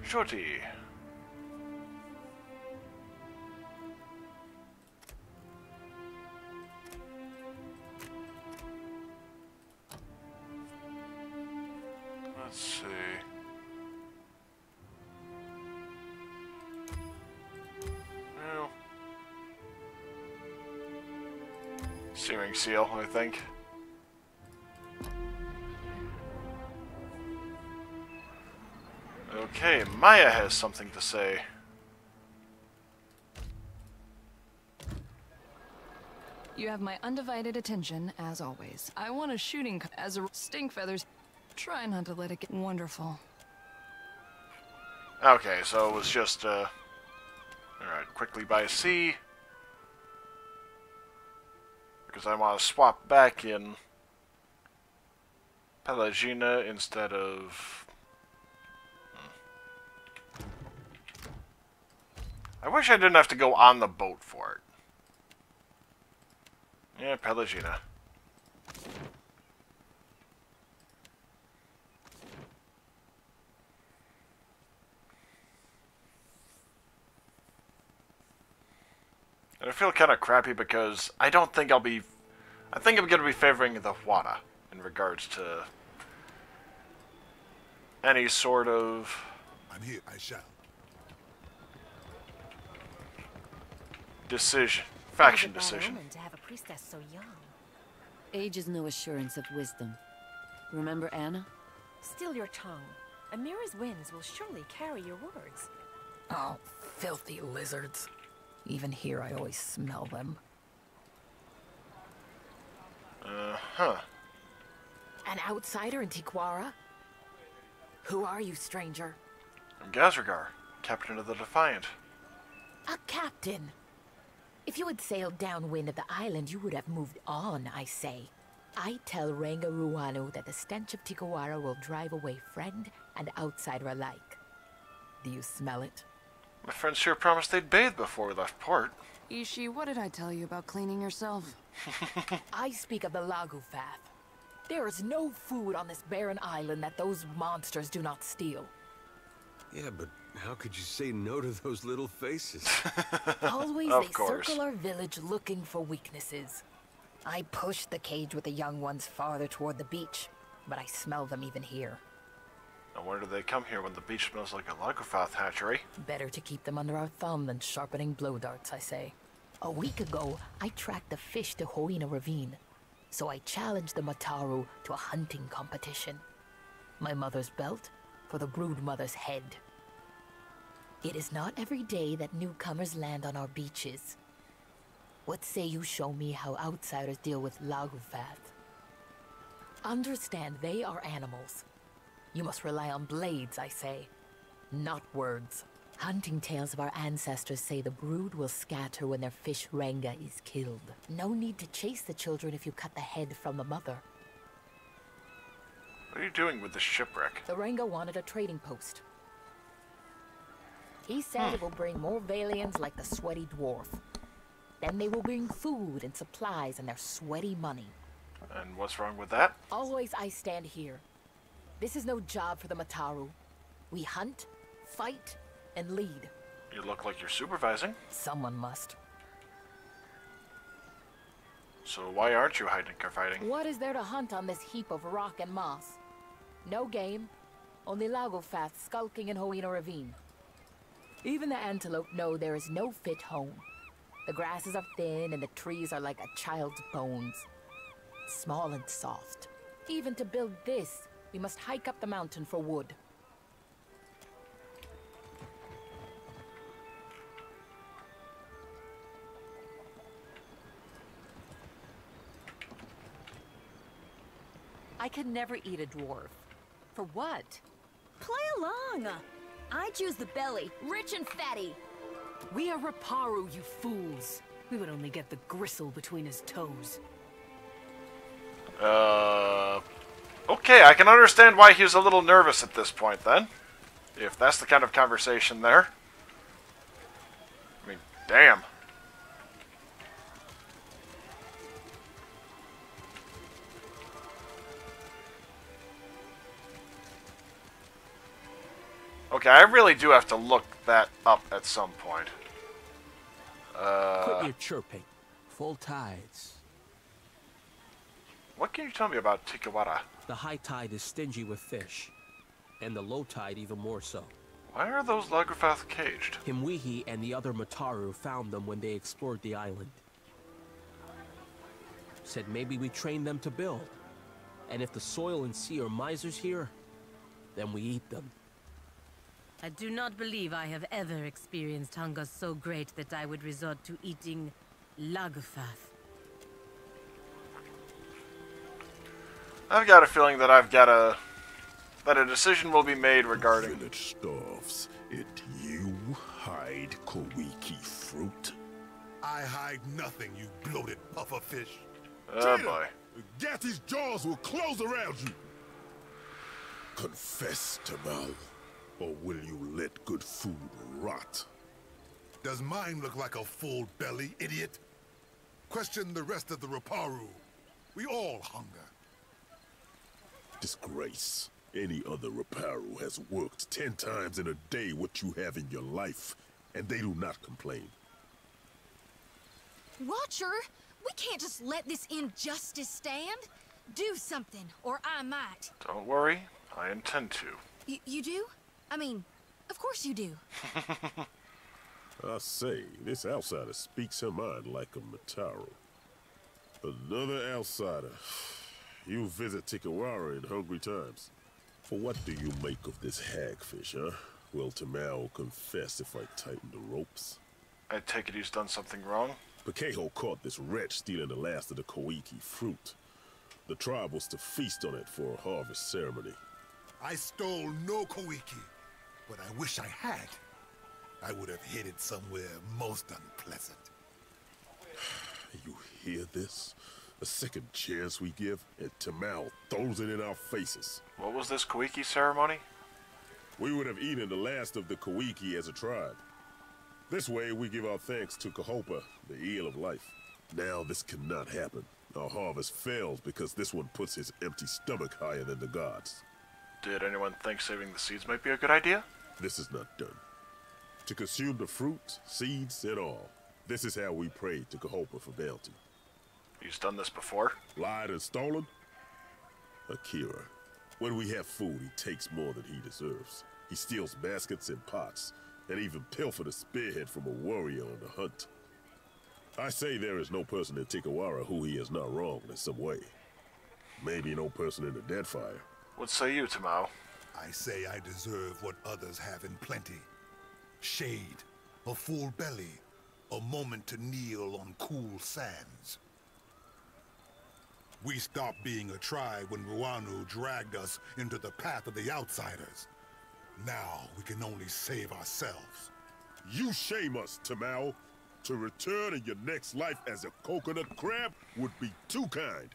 Shorty. Let's see. Well, Searing Seal, I think. Okay, Maya has something to say. You have my undivided attention, as always. I want a shooting as a stink feathers. Try not to let it get wonderful. Okay, so it was just, alright, quickly by sea. Because I want to swap back in Pelagina instead of... I wish I didn't have to go on the boat for it. Yeah, Pelagina. And I feel kind of crappy because I don't think I'll be... I think I'm going to be favoring the Juana in regards to any sort of... I'm here, I shall. Decision. Faction decision. To have a priestess so young. Age is no assurance of wisdom. Remember Anna? Still your tongue. Amira's winds will surely carry your words. Oh, filthy lizards. Even here, I always smell them. Uh-huh. An outsider in Tikawara? Who are you, stranger? I'm Gazragar, captain of the Defiant. A captain? If you had sailed downwind of the island, you would have moved on, I say. I tell Ranga Ruano that the stench of Tikawara will drive away friend and outsider alike. Do you smell it? My friends here promised they'd bathe before we left port. Ishi, what did I tell you about cleaning yourself? I speak of the Lagufath. There is no food on this barren island that those monsters do not steal. Yeah, but how could you say no to those little faces? Always they circle our village looking for weaknesses. I push the cage with the young ones farther toward the beach, but I smell them even here. No wonder they come here when the beach smells like a Lagufath hatchery. Better to keep them under our thumb than sharpening blow darts, I say. A week ago, I tracked the fish to Hoina Ravine, so I challenged the Mataru to a hunting competition. My mother's belt for the brood mother's head. It is not every day that newcomers land on our beaches. What say you show me how outsiders deal with Lagufath? Understand they are animals. You must rely on blades, I say, not words. Hunting tales of our ancestors say the brood will scatter when their fish Ranga is killed. No need to chase the children if you cut the head from the mother. What are you doing with this shipwreck? The Ranga wanted a trading post. He said it will bring more Valians like the sweaty dwarf. Then they will bring food and supplies and their sweaty money. And what's wrong with that? Always I stand here. This is no job for the Mataru. We hunt, fight, and lead. You look like you're supervising. Someone must. So why aren't you hiding or fighting? What is there to hunt on this heap of rock and moss? No game. Only Lagufath skulking in Hoina Ravine. Even the antelope know there is no fit home. The grasses are thin and the trees are like a child's bones. Small and soft. Even to build this, we must hike up the mountain for wood. I could never eat a dwarf. For what? Play along. I choose the belly, rich and fatty. We are Raparu, you fools. We would only get the gristle between his toes. Okay, I can understand why he was a little nervous at this point then. If that's the kind of conversation there. I mean, damn. Okay, I really do have to look that up at some point. Quit your chirping. Full tides. What can you tell me about Tikawara? The high tide is stingy with fish, and the low tide even more so. Why are those Lagufath caged? Himwihi and the other Mataru found them when they explored the island. Said maybe we train them to build. And if the soil and sea are misers here, then we eat them. I do not believe I have ever experienced hunger so great that I would resort to eating Lagufath. I've got a feeling that that a decision will be made regarding... Village starves. It you hide Kowiki fruit? I hide nothing, you bloated pufferfish. Oh boy. Gatty's jaws will close around you. Confess, Tamal, or will you let good food rot? Does mine look like a full belly, idiot? Question the rest of the Raparu. We all hunger. Disgrace. Any other Raparu has worked 10 times in a day what you have in your life, and they do not complain. Watcher, we can't just let this injustice stand. Do something, or I might. Don't worry, I intend to. You do? I mean, of course you do. I say, this outsider speaks her mind like a Mataru. Another outsider. You visit Tikawara in hungry times. For what do you make of this hagfish, huh? Will Tamao confess if I tighten the ropes? I take it he's done something wrong? Pakeho caught this wretch stealing the last of the Koiki fruit. The tribe was to feast on it for a harvest ceremony. I stole no Koiki, but I wish I had. I would have hid it somewhere most unpleasant. You hear this? A second chance we give, and Tamao throws it in our faces. What was this Koiki ceremony? We would have eaten the last of the Koiki as a tribe. This way, we give our thanks to Kahopa, the eel of life. Now this cannot happen. Our harvest fails because this one puts his empty stomach higher than the gods. Did anyone think saving the seeds might be a good idea? This is not done. To consume the fruit, seeds, and all. This is how we pray to Kahopa for bounty. He's done this before? Lied and stolen? Akira. When we have food, he takes more than he deserves. He steals baskets and pots, and even pilfered a spearhead from a warrior on the hunt. I say there is no person in Tikawara who he has not wronged in some way. Maybe no person in the Deadfire. What say you, Tamao? I say I deserve what others have in plenty. Shade, a full belly, a moment to kneel on cool sands. We stopped being a tribe when Ruanu dragged us into the path of the outsiders. Now we can only save ourselves. You shame us, Tamao. To return in your next life as a coconut crab would be too kind.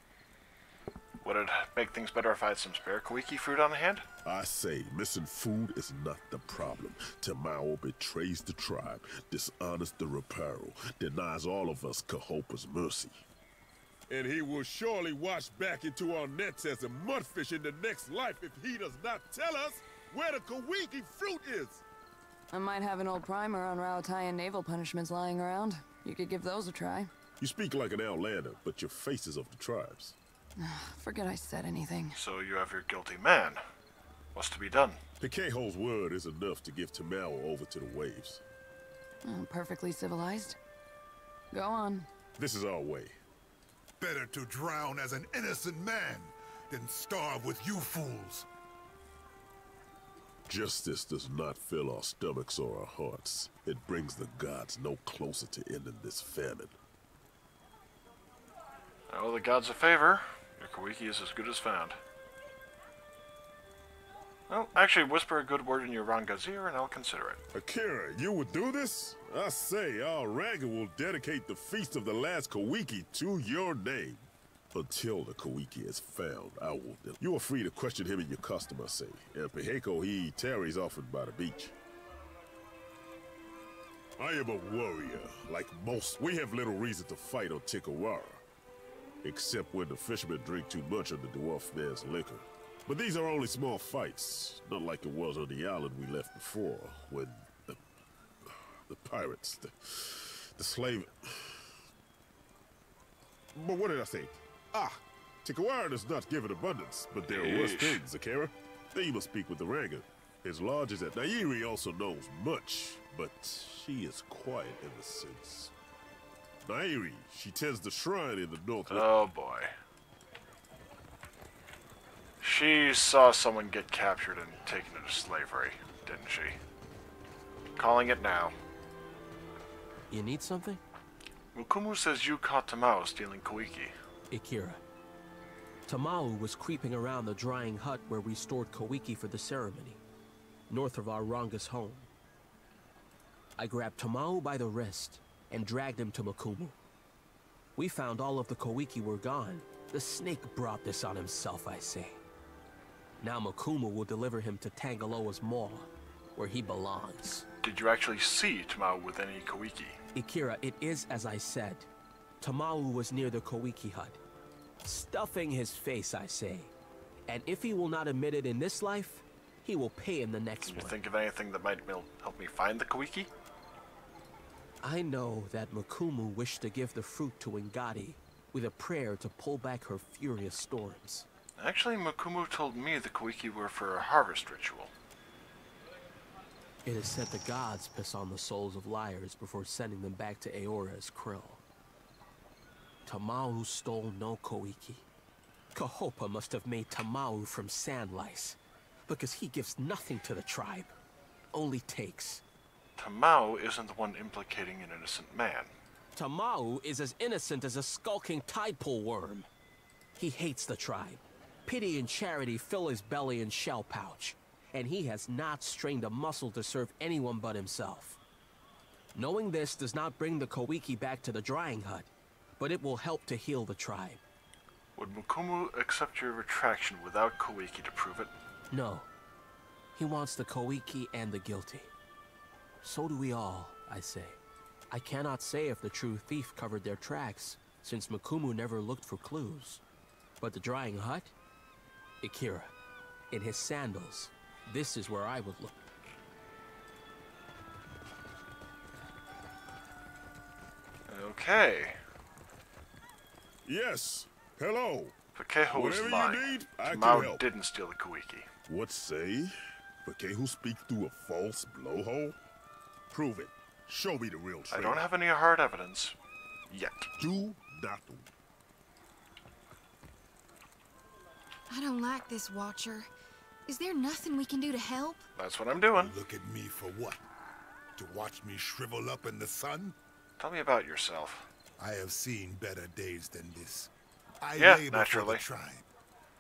Would it make things better if I had some spare Koiki fruit on hand? I say, missing food is not the problem. Tamao betrays the tribe, dishonors the Reparo, denies all of us Kahopa's mercy. And he will surely wash back into our nets as a mudfish in the next life if he does not tell us where the Koiki fruit is. I might have an old primer on Raotayan naval punishments lying around. You could give those a try. You speak like an outlander, but your face is of the tribes. Forget I said anything. So you have your guilty man. What's to be done? Pikeho's word is enough to give Tamao over to the waves. Perfectly civilized. Go on. This is our way. Better to drown as an innocent man than starve with you fools. Justice does not fill our stomachs or our hearts. It brings the gods no closer to ending this famine. I owe the gods a favor. Your Koiki is as good as found. Well, actually, whisper a good word in your Ranga's ear and I'll consider it. Akira, you would do this? I say, our Ranga will dedicate the Feast of the Last Koiki to your name. Until the Koiki is found, I will. You are free to question him in your custom, I say. And Piheko, he tarries often by the beach. I am a warrior. Like most, we have little reason to fight on Tikawara. Except when the fishermen drink too much of the dwarf man's liquor. But these are only small fights, not like it was on the island we left before, when the pirates, the slave... But what did I say? Tikawara does not give in abundance, but there are worse things, Akira. Then you must speak with the Ranga. His lodge is at Nairi also knows much, but she is quiet in the sense. Nairi, she tends the shrine in the north. Oh boy. She saw someone get captured and taken into slavery, didn't she? Calling it now. You need something? Mukumu says you caught Tamao stealing Koiki. Akira. Tamao was creeping around the drying hut where we stored Koiki for the ceremony, north of our Ranga's home. I grabbed Tamao by the wrist and dragged him to Mukumu. We found all of the Koiki were gone. The snake brought this on himself, I say. Now Mukumu will deliver him to Tangaloa's maw, where he belongs. Did you actually see Tamao with any Koiki? Akira, it is as I said. Tamao was near the Koiki hut, stuffing his face, I say. And if he will not admit it in this life, he will pay in the next one. Can you think of anything that might help me find the Koiki? I know that Mukumu wished to give the fruit to Ngati with a prayer to pull back her furious storms. Actually, Mukumu told me the Koiki were for a harvest ritual. It is said the gods piss on the souls of liars before sending them back to Aora as krill. Tamau stole no Koiki. Kahopa must have made Tamau from sand lice, because he gives nothing to the tribe, only takes. Tamau isn't the one implicating an innocent man. Tamau is as innocent as a skulking tidepool worm. He hates the tribe. Pity and charity fill his belly and shell pouch, and he has not strained a muscle to serve anyone but himself. Knowing this does not bring the Koiki back to the drying hut, but it will help to heal the tribe. Would Mukumu accept your retraction without Koiki to prove it? No. He wants the Koiki and the guilty. So do we all, I say. I cannot say if the true thief covered their tracks, since Mukumu never looked for clues. But the drying hut? Akira, in his sandals, this is where I would look. Okay. Yes. Hello. Pakeho was lying. You need, I Tamau can help. didn't steal the Koiki. What say? Pakeho speak through a false blowhole? Prove it. Show me the real traitor. I don't have any hard evidence. Yet. Do that. I don't like this, Watcher. Is there nothing we can do to help? That's what I'm doing. Look at me for what? To watch me shrivel up in the sun? Tell me about yourself. I have seen better days than this. I Yeah, labor naturally. for the tribe,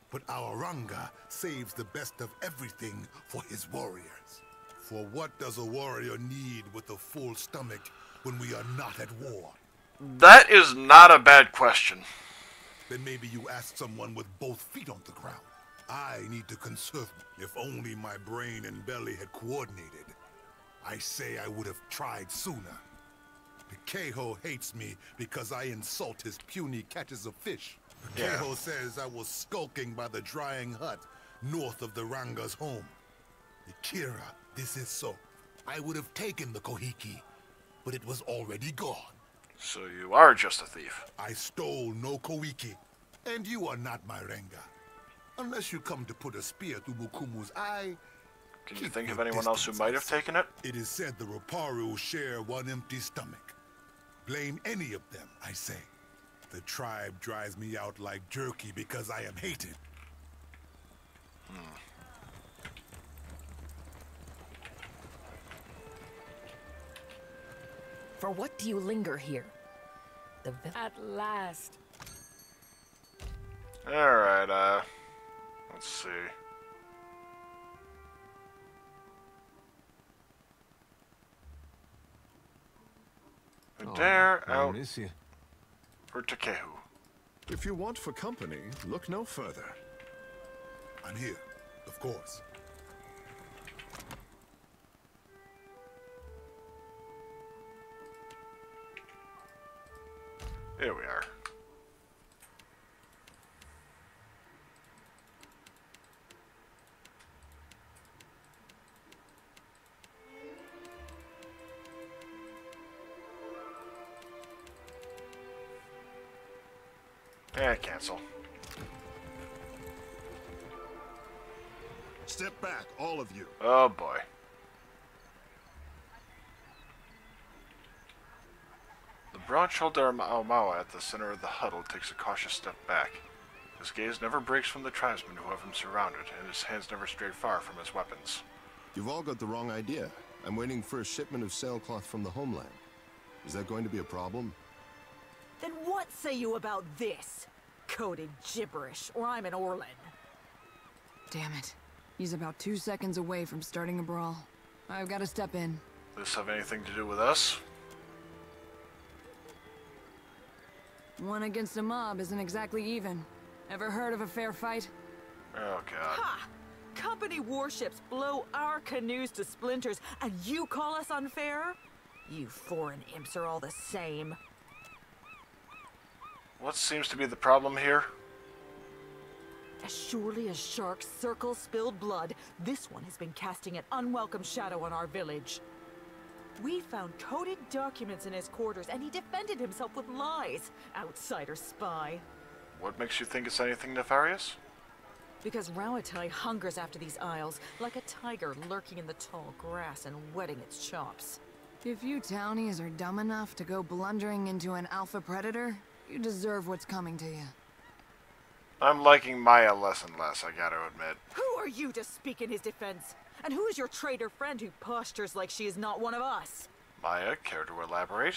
but our Ranga saves the best of everything for his warriors. For what does a warrior need with a full stomach when we are not at war? That is not a bad question. Then maybe you ask someone with both feet on the ground. I need to conserve. If only my brain and belly had coordinated. I say I would have tried sooner. Pakeho hates me because I insult his puny catches of fish. Pakeho says I was skulking by the drying hut north of the Ranga's home. Akira, this is so. I would have taken the Kohiki, but it was already gone. So you are just a thief. I stole no Koiki, and you are not my Renga. Unless you come to put a spear through Mukumu's eye. Can you think of anyone else who might have taken it? It is said the Roparu share one empty stomach. Blame any of them, I say. The tribe dries me out like jerky because I am hated. For what do you linger here? At last. Alright, let's see. Adair out for Takehu. If you want for company, look no further. I'm here, of course. Here we are. Cancel. Step back, all of you. Oh boy. The broad-shouldered Aomawa at the center of the huddle takes a cautious step back. His gaze never breaks from the tribesmen who have him surrounded, and his hands never stray far from his weapons. You've all got the wrong idea. I'm waiting for a shipment of sailcloth from the homeland. Is that going to be a problem? Then what say you about this? Coded gibberish, or I'm an Orlan. Damn it. He's about 2 seconds away from starting a brawl. I've got to step in. Does this have anything to do with us? One against a mob isn't exactly even. Ever heard of a fair fight? Oh god. Ha! Company warships blow our canoes to splinters, and you call us unfair? You foreign imps are all the same. What seems to be the problem here? As surely as sharks circle spilled blood, this one has been casting an unwelcome shadow on our village. We found coded documents in his quarters, and he defended himself with lies. Outsider spy. What makes you think it's anything nefarious? Because Rauatai hungers after these isles, like a tiger lurking in the tall grass and whetting its chops. If you townies are dumb enough to go blundering into an alpha predator, you deserve what's coming to you. I'm liking Maya less and less, I gotta admit. Who are you to speak in his defense? And who is your traitor friend who postures like she is not one of us? Maya, care to elaborate?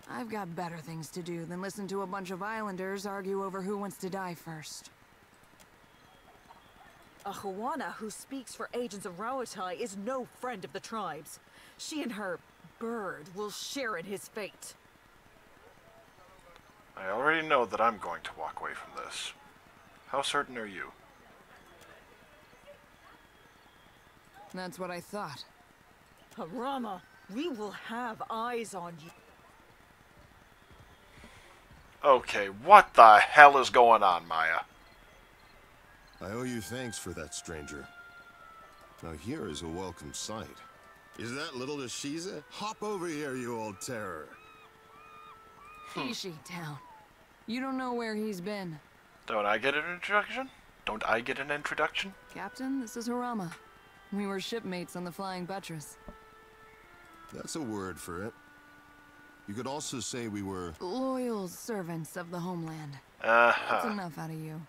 I've got better things to do than listen to a bunch of islanders argue over who wants to die first. A Huana who speaks for agents of Rauatai is no friend of the tribes. She and her bird will share in his fate. I already know that I'm going to walk away from this. How certain are you? That's what I thought. Harama, we will have eyes on you. Okay, what the hell is going on, Maya? I owe you thanks for that, stranger. Now here is a welcome sight. Is that little Ishiza? Hop over here, you old terror. Ishi town. You don't know where he's been. Don't I get an introduction? Don't I get an introduction? Captain, this is Harama. We were shipmates on the Flying Buttress. That's a word for it. You could also say we were... loyal servants of the homeland. Uh-huh. That's enough out of you.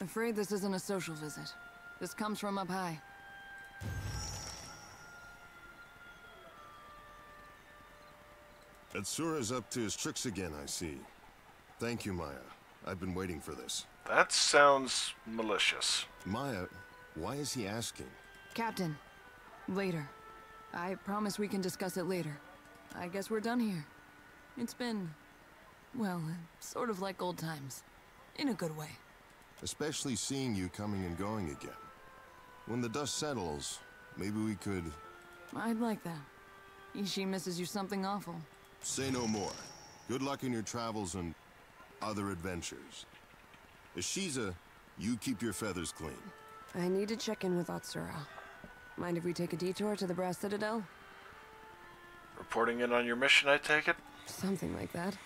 Afraid this isn't a social visit. This comes from up high. Atsura's up to his tricks again, I see. Thank you, Maya. I've been waiting for this. That sounds malicious. Maya, why is he asking? Captain, later. I promise we can discuss it later. I guess we're done here. It's been, well, sort of like old times. In a good way. Especially seeing you coming and going again. When the dust settles, maybe we could... I'd like that. Ishi misses you something awful. Say no more. Good luck in your travels and other adventures. Ishiza, you keep your feathers clean. I need to check in with Atsura. Mind if we take a detour to the Brass Citadel? Reporting in on your mission, I take it? Something like that.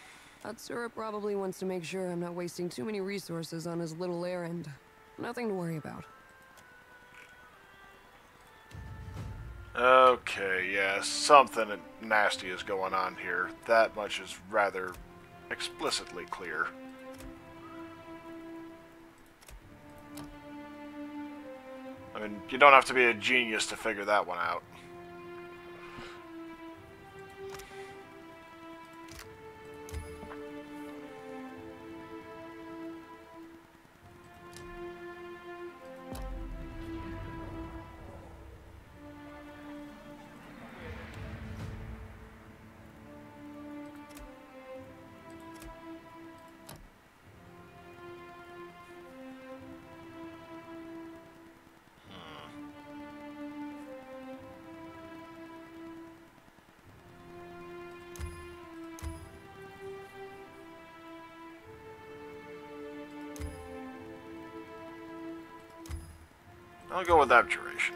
Atsura probably wants to make sure I'm not wasting too many resources on his little errand. Nothing to worry about. Okay, yeah, something nasty is going on here. That much is rather explicitly clear. I mean, you don't have to be a genius to figure that one out. I'll go with abjuration.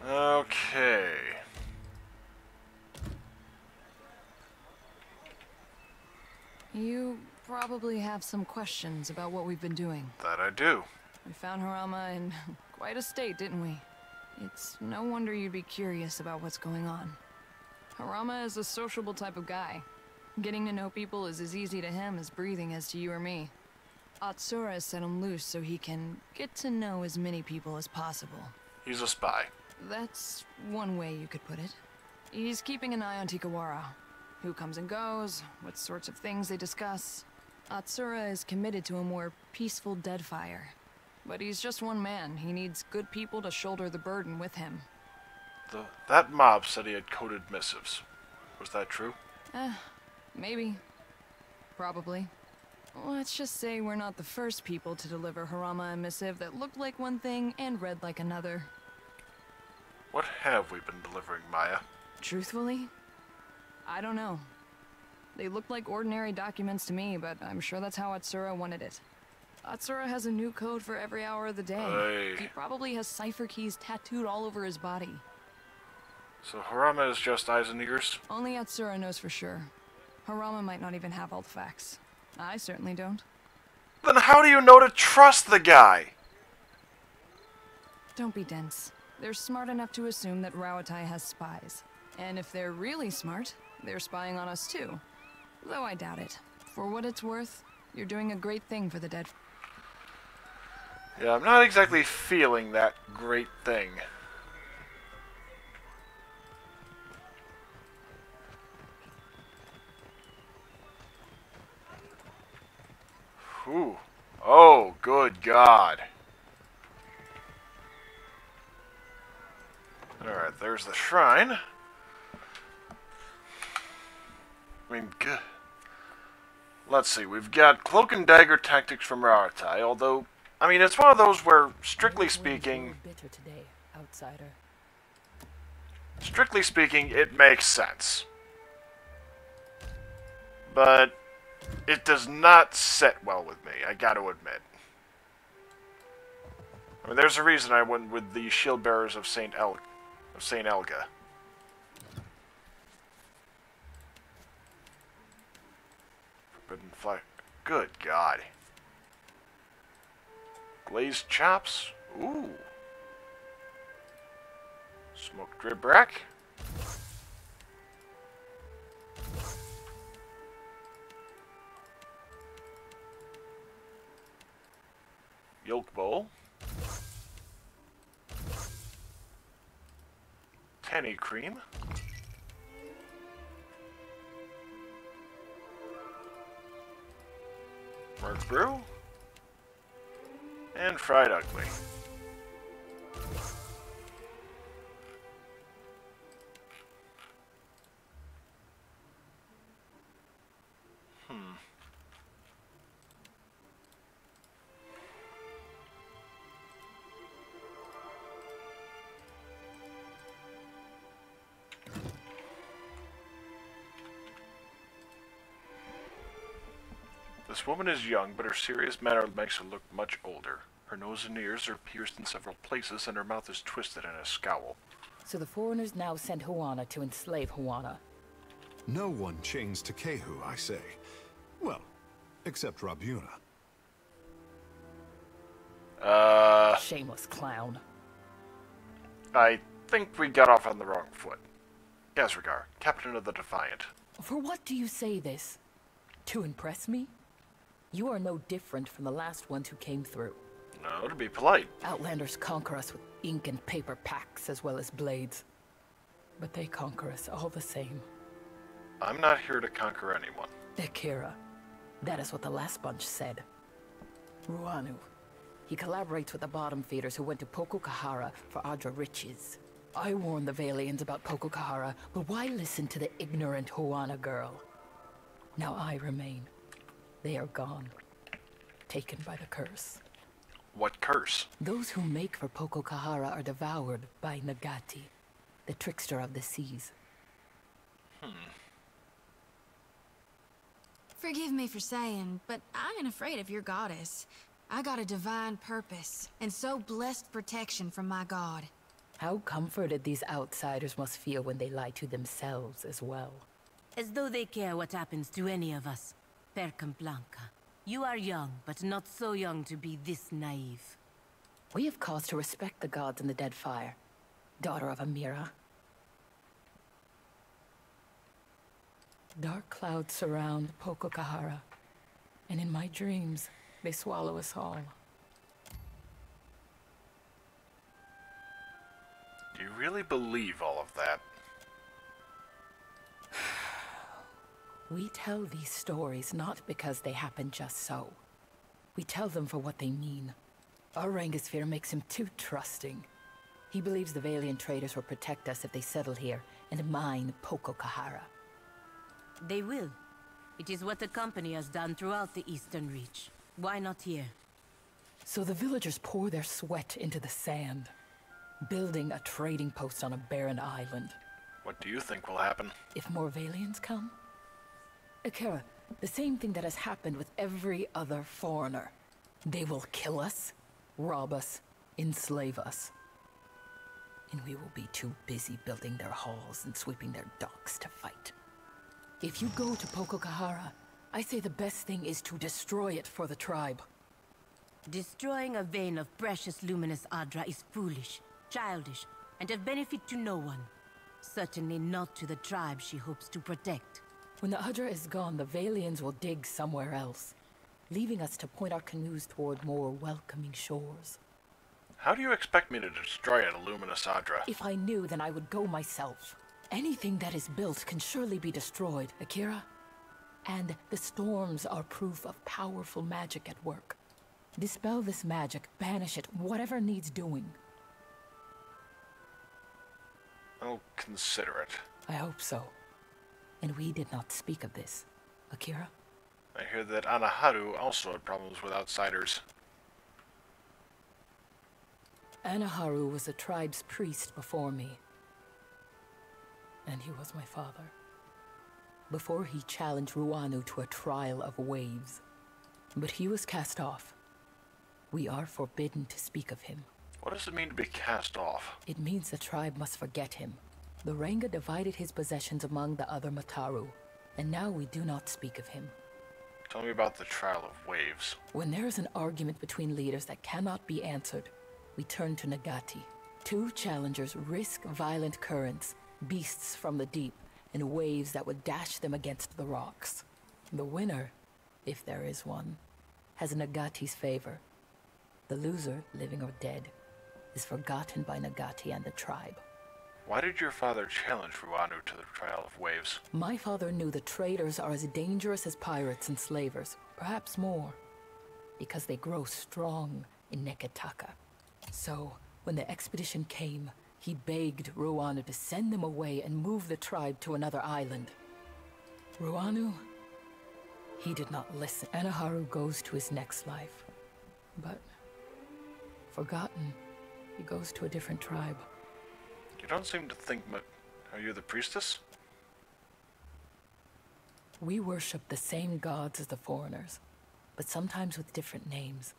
Okay. You probably have some questions about what we've been doing. That I do. We found Harama in quite a state, didn't we? It's no wonder you'd be curious about what's going on. Harama is a sociable type of guy. Getting to know people is as easy to him as breathing is to you or me. Atsura set him loose so he can get to know as many people as possible. He's a spy. That's one way you could put it. He's keeping an eye on Tikawara. Who comes and goes, what sorts of things they discuss. Atsura is committed to a more peaceful Deadfire. But he's just one man. He needs good people to shoulder the burden with him. That mob said he had coded missives. Was that true? Maybe. Probably. Let's just say we're not the first people to deliver Harama a missive that looked like one thing and read like another. What have we been delivering, Maya? Truthfully? I don't know. They looked like ordinary documents to me, but I'm sure that's how Atsura wanted it. Atsura has a new code for every hour of the day. He probably has cipher keys tattooed all over his body. So Harama is just eyes and ears? Only Atsura knows for sure. Harama might not even have all the facts. I certainly don't. Then how do you know to trust the guy? Don't be dense. They're smart enough to assume that Rawatai has spies. And if they're really smart, they're spying on us too. Though I doubt it. For what it's worth, you're doing a great thing for the dead. Yeah, I'm not exactly feeling that great thing. Whew. Oh, good God. Alright, there's the shrine. I mean, good. Let's see, we've got cloak and dagger tactics from Rawatai, although, I mean, it's one of those where, strictly speaking... Bitter today, outsider. Strictly speaking, it makes sense. But it does not sit well with me, I gotta admit. I mean, there's a reason I went with the shield bearers of Saint Elga. Forbidden fly. Good God. Glazed chops. Ooh. Smoked ribbrack. Yolk bowl. Tanny cream. Murk brew. And fried ugly. This woman is young, but her serious manner makes her look much older. Her nose and ears are pierced in several places, and her mouth is twisted in a scowl. So the foreigners now sent Huana to enslave Huana. No one chains Takehu, I say. Well, except Rabuna. Shameless clown. I think we got off on the wrong foot. Gazragar, captain of the Defiant. For what do you say this? To impress me? You are no different from the last ones who came through. No, to be polite. Outlanders conquer us with ink and paper packs as well as blades. But they conquer us all the same. I'm not here to conquer anyone. Akira. That is what the last bunch said. Ruanu. He collaborates with the bottom feeders who went to Pokokahara for Adra riches. I warned the Valians about Pokokahara, but why listen to the ignorant Huana girl? Now I remain. They are gone. Taken by the curse. What curse? Those who make for Pokokahara are devoured by Nagati, the trickster of the seas. Forgive me for saying, but I ain't afraid of your goddess. I got a divine purpose, and so blessed protection from my god. How comforted these outsiders must feel when they lie to themselves as well. As though they care what happens to any of us. Percamblanca. You are young, but not so young to be this naive. We have cause to respect the gods in the Deadfire, daughter of Amira. Dark clouds surround Pokokahara, and in my dreams, they swallow us all. Do you really believe all of that? We tell these stories not because they happen just so. We tell them for what they mean. Our Rangosphere makes him too trusting. He believes the Valiant traders will protect us if they settle here and mine Pokokahara. They will. It is what the company has done throughout the Eastern Reach. Why not here? So the villagers pour their sweat into the sand, building a trading post on a barren island. What do you think will happen? If more Valiants come? Akira, the same thing that has happened with every other foreigner. They will kill us, rob us, enslave us. And we will be too busy building their halls and sweeping their docks to fight. If you go to Pococahara, I say the best thing is to destroy it for the tribe. Destroying a vein of precious luminous Adra is foolish, childish, and of benefit to no one. Certainly not to the tribe she hopes to protect. When the Adra is gone, the Valians will dig somewhere else, leaving us to point our canoes toward more welcoming shores. How do you expect me to destroy a luminous Adra? If I knew, then I would go myself. Anything that is built can surely be destroyed, Akira. And the storms are proof of powerful magic at work. Dispel this magic, banish it, whatever needs doing. I'll consider it. I hope so. And we did not speak of this, Akira? I hear that Anaharu also had problems with outsiders. Anaharu was the tribe's priest before me. And he was my father. Before he challenged Ruanu to a trial of waves. But he was cast off. We are forbidden to speak of him. What does it mean to be cast off? It means the tribe must forget him. The Ranga divided his possessions among the other Mataru, and now we do not speak of him. Tell me about the trial of waves. When there is an argument between leaders that cannot be answered, we turn to Nagati. Two challengers risk violent currents, beasts from the deep, and waves that would dash them against the rocks. The winner, if there is one, has Nagati's favor. The loser, living or dead, is forgotten by Nagati and the tribe. Why did your father challenge Ruanu to the trial of waves? My father knew the traders are as dangerous as pirates and slavers, perhaps more, because they grow strong in Neketaka. So, when the expedition came, he begged Ruanu to send them away and move the tribe to another island. Ruanu, he did not listen. Anaharu goes to his next life, but forgotten, he goes to a different tribe. You don't seem to think much. Are you the priestess? We worship the same gods as the foreigners, but sometimes with different names.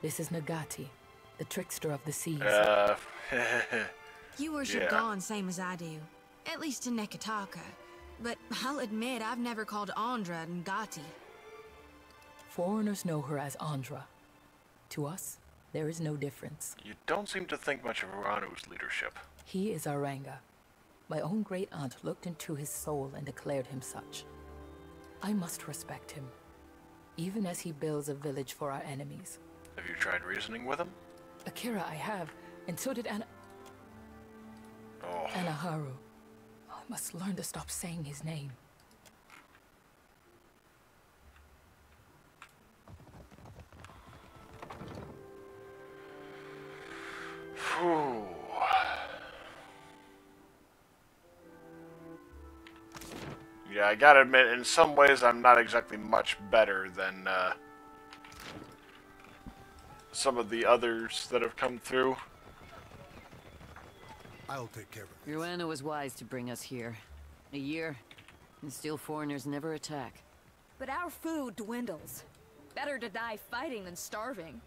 This is Nagati, the trickster of the seas. You worship Dawn same as I do, at least in Neketaka. But I'll admit I've never called Andra Ngati. Foreigners know her as Andra. To us, there is no difference. You don't seem to think much of Ruanu's leadership. He is our Ranga. My own great aunt looked into his soul and declared him such. I must respect him, even as he builds a village for our enemies. Have you tried reasoning with him? Akira, I have, and so did Anaharu. I must learn to stop saying his name. Phew. Yeah, I gotta admit, in some ways I'm not exactly much better than some of the others that have come through. I'll take care of it. Ruana was wise to bring us here. A year, and still foreigners never attack. But our food dwindles. Better to die fighting than starving.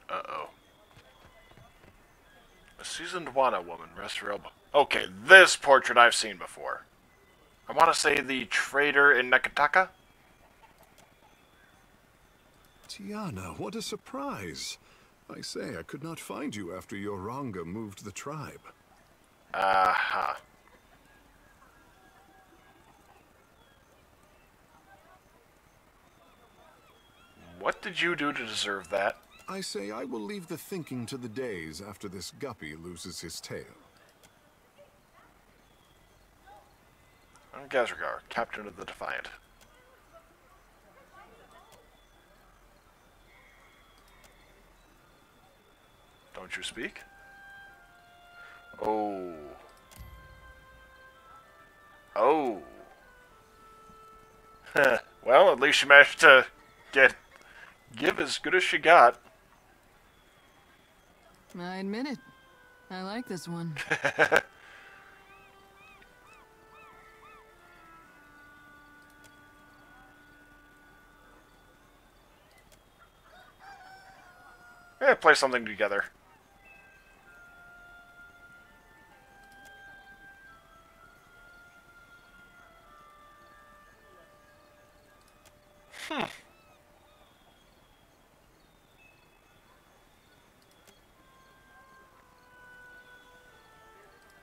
Uh-oh. A seasoned Wana woman rests her elbow. Okay, this portrait I've seen before. I want to say the trader in Neketaka? Tiana, what a surprise. I say, I could not find you after your Ranga moved the tribe. Aha. What did you do to deserve that? I say I will leave the thinking to the days after this guppy loses his tail. I'm Gazragar, captain of the Defiant. Don't you speak? Oh. Oh. Well, at least she managed to give as good as she got. I admit it. I like this one. play something together.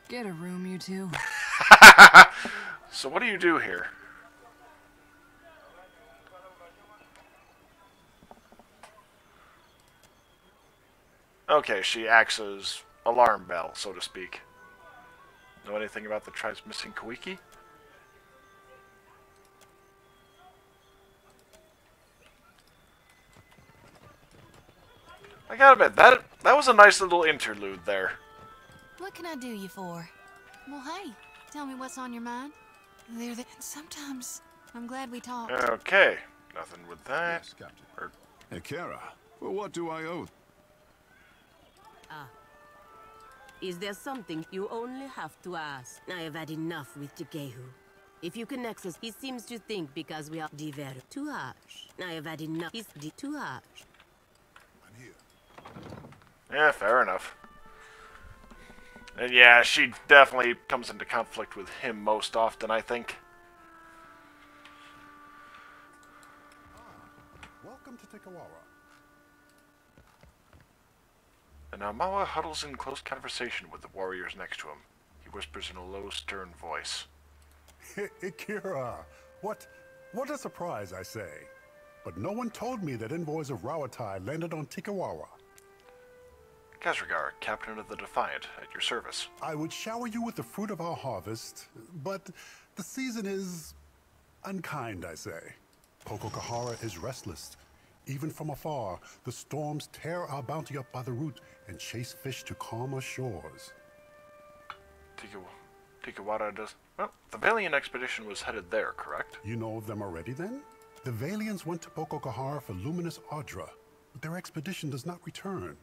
Get a room, you two. So what do you do here? Okay, she acts as alarm bell, so to speak. Know anything about the tribe's missing Kawiki? I gotta admit, that was a nice little interlude there. What can I do you for? Well, hey, tell me what's on your mind. Sometimes I'm glad we talked. Okay, nothing with that. Yes, Captain. Akira, for what do I owe? Is there something you only have to ask? I have had enough with Tikehu. If you can access, he seems to think because we are very too harsh. I have had enough. He's too harsh. I'm here. Yeah, fair enough. And yeah, she definitely comes into conflict with him most often, I think. Welcome to Tikawara. And now Mawa huddles in close conversation with the warriors next to him. He whispers in a low, stern voice. Akira, what a surprise, I say. But no one told me that envoys of Rawatai landed on Tikawara. Kazragar, captain of the Defiant, at your service. I would shower you with the fruit of our harvest, but the season is unkind, I say. Pokokahara is restless. Even from afar, the storms tear our bounty up by the root and chase fish to calmer shores. Tikawara does... Well, the Valiant expedition was headed there, correct? You know of them already, then? The Valiants went to Pokokahara for luminous Audra, but their expedition does not return.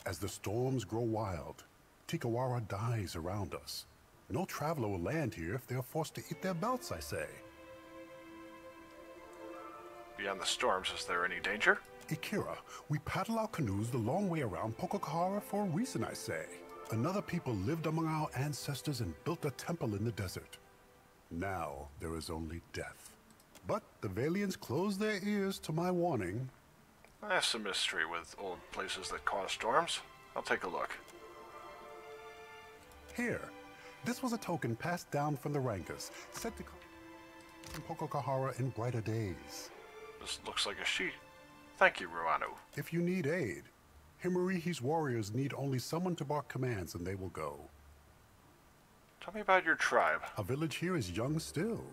As the storms grow wild, Tikawara dies around us. No traveler will land here if they are forced to eat their belts, I say. Beyond the storms, is there any danger? Akira, we paddle our canoes the long way around Pokokahara for a reason, I say. Another people lived among our ancestors and built a temple in the desert. Now there is only death. But the Valiants closed their ears to my warning. That's a mystery with old places that cause storms. I'll take a look. Here, this was a token passed down from the Rankers, said to come from Pokokahara in brighter days. This looks like a sheet. Thank you, Ruanu. If you need aid, Himurihi's warriors need only someone to bark commands and they will go. Tell me about your tribe. Our village here is young still,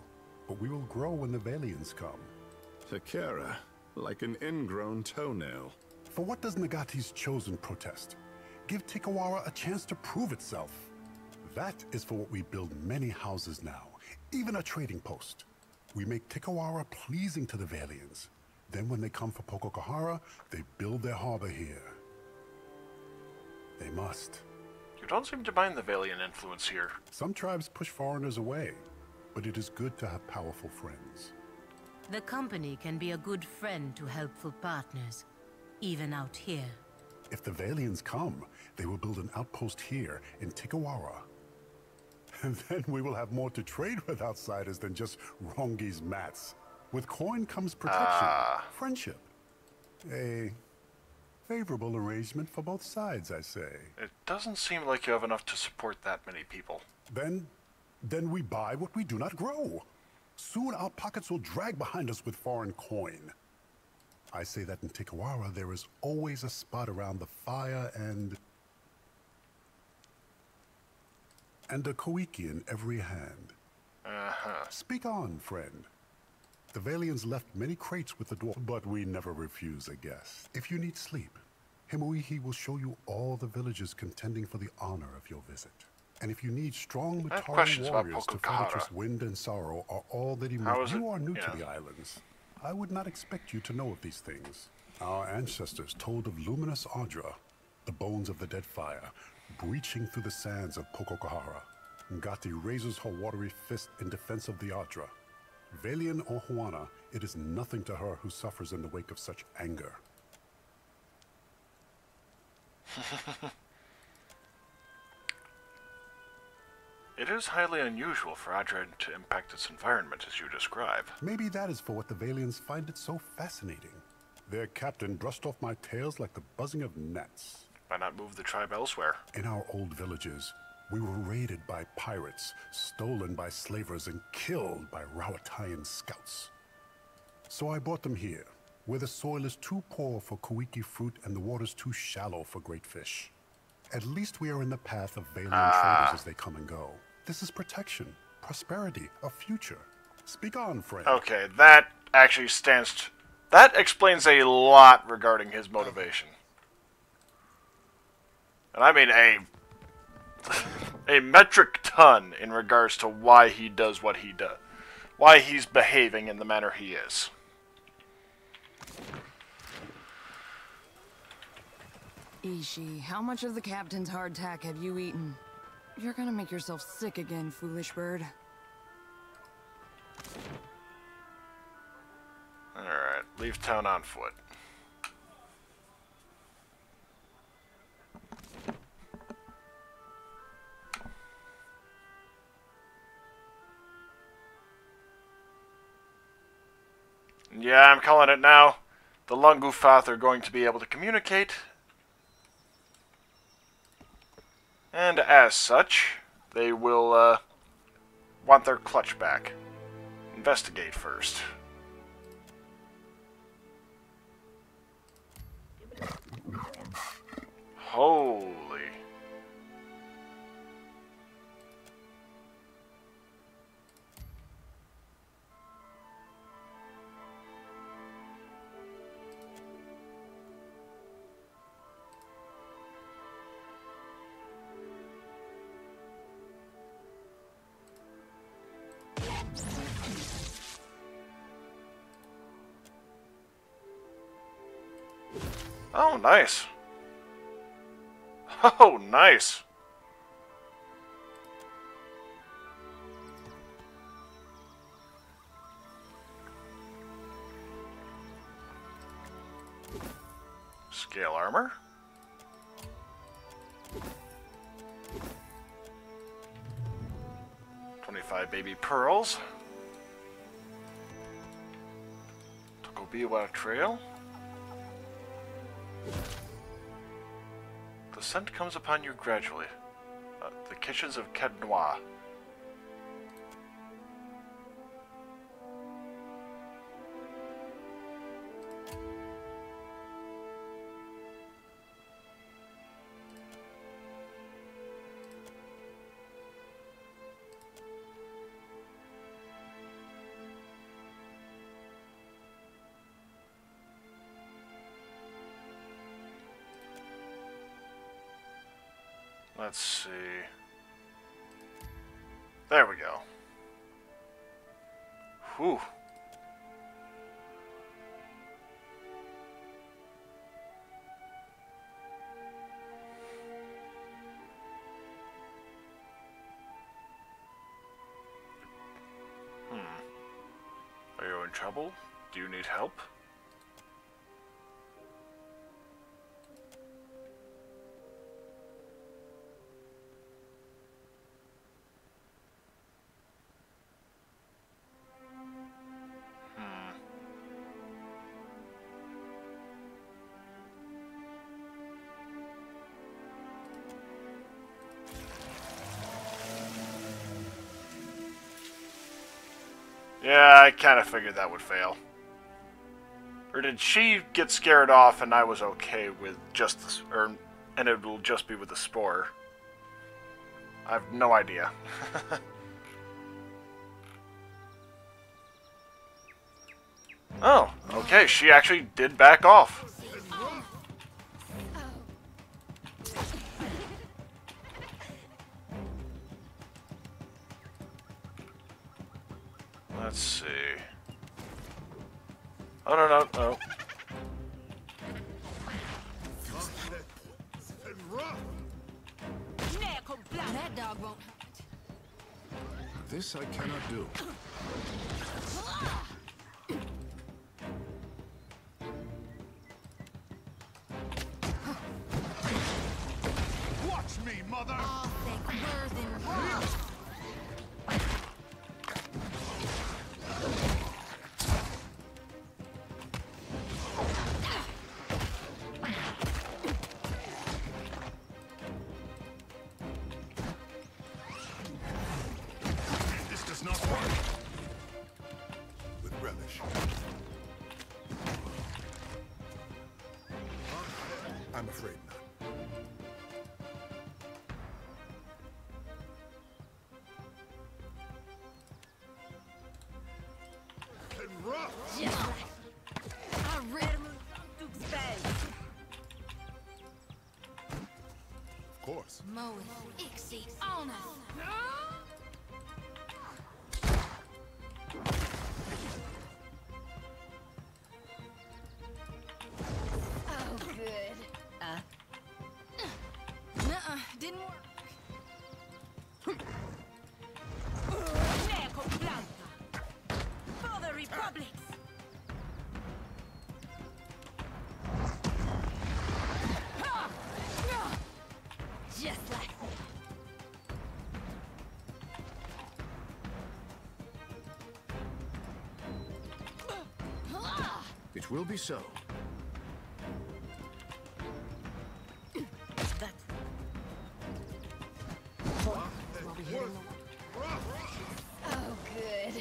but we will grow when the Valiants come. Takara, like an ingrown toenail. For what does Nagati's chosen protest? Give Tikawara a chance to prove itself. That is for what we build many houses now, even a trading post. We make Tikawara pleasing to the Valiants. Then when they come for Pokokahara, they build their harbor here. They must. You don't seem to mind the Valiant influence here. Some tribes push foreigners away, but it is good to have powerful friends. The company can be a good friend to helpful partners, even out here. If the Valiants come, they will build an outpost here in Tikawara. And then we will have more to trade with outsiders than just Rongi's mats. With coin comes protection, friendship. A favorable arrangement for both sides, I say. It doesn't seem like you have enough to support that many people. Then we buy what we do not grow. Soon our pockets will drag behind us with foreign coin. I say that in Tikawara there is always a spot around the fire and a Koiki in every hand. Speak on, friend. The Valians left many crates with the dwarf, but we never refuse a guest. If you need sleep, Himuihi will show you all the villages contending for the honor of your visit. And if you need strong Mataru warriors to fight against wind and sorrow are all that he moves. You are new to the islands. I would not expect you to know of these things. Our ancestors told of luminous Audra, the bones of the Deadfire, breaching through the sands of Pokokahara. Ngati raises her watery fist in defense of the Audra. Valian or Huana, it is nothing to her who suffers in the wake of such anger. It is highly unusual for Adred to impact its environment as you describe. Maybe that is for what the Valians find it so fascinating. Their captain brushed off my tails like the buzzing of gnats. Why not move the tribe elsewhere? In our old villages, we were raided by pirates, stolen by slavers, and killed by Rauatayan scouts. So I brought them here, where the soil is too poor for Kawiki fruit and the water's too shallow for great fish. At least we are in the path of Valian traders as they come and go. This is protection, prosperity, a future. Speak on, friend. Okay, that actually stands... That explains a lot regarding his motivation. And I mean a metric ton in regards to why he does what he does. Why he's behaving in the manner he is. Ishi, how much of the captain's hardtack have you eaten? You're gonna make yourself sick again, foolish bird. Alright, leave town on foot. Yeah, I'm calling it now. The Lungufath are going to be able to communicate. And as such, they will want their clutch back. Investigate first. Holy. Oh, nice. Oh, nice. Scale armor. $25 baby pearls. Tokobiwa trail. The scent comes upon you gradually. The kitchens of Kednois. Let's see. There we go. Whew. Are you in trouble? Do you need help? Yeah, I kind of figured that would fail. Or did she get scared off and I was okay with just this, and it will just be with the spore? I have no idea. Oh, okay, she actually did back off. Let's see. Oh, no. That dog won't. This I cannot do. This does not work. With relish. I'm afraid not. Of course. Oh, good. Nuh-uh, didn't work. For the Republic! Just like that. It will be so. Oh, good.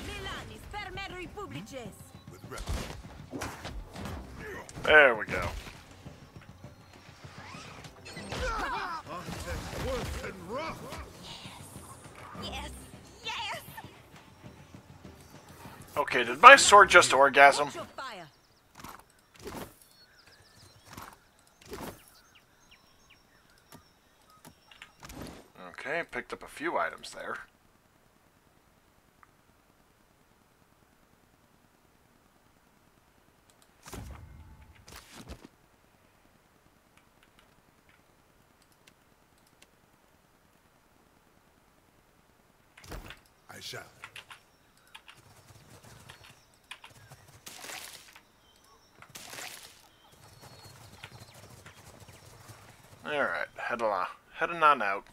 Milanis per me Republices! With relish. There we go. Worth and rough. Yes! Yes! Okay, did my sword just orgasm? Watch your fire! Okay, picked up a few items there. I shall. Alright, heading on out.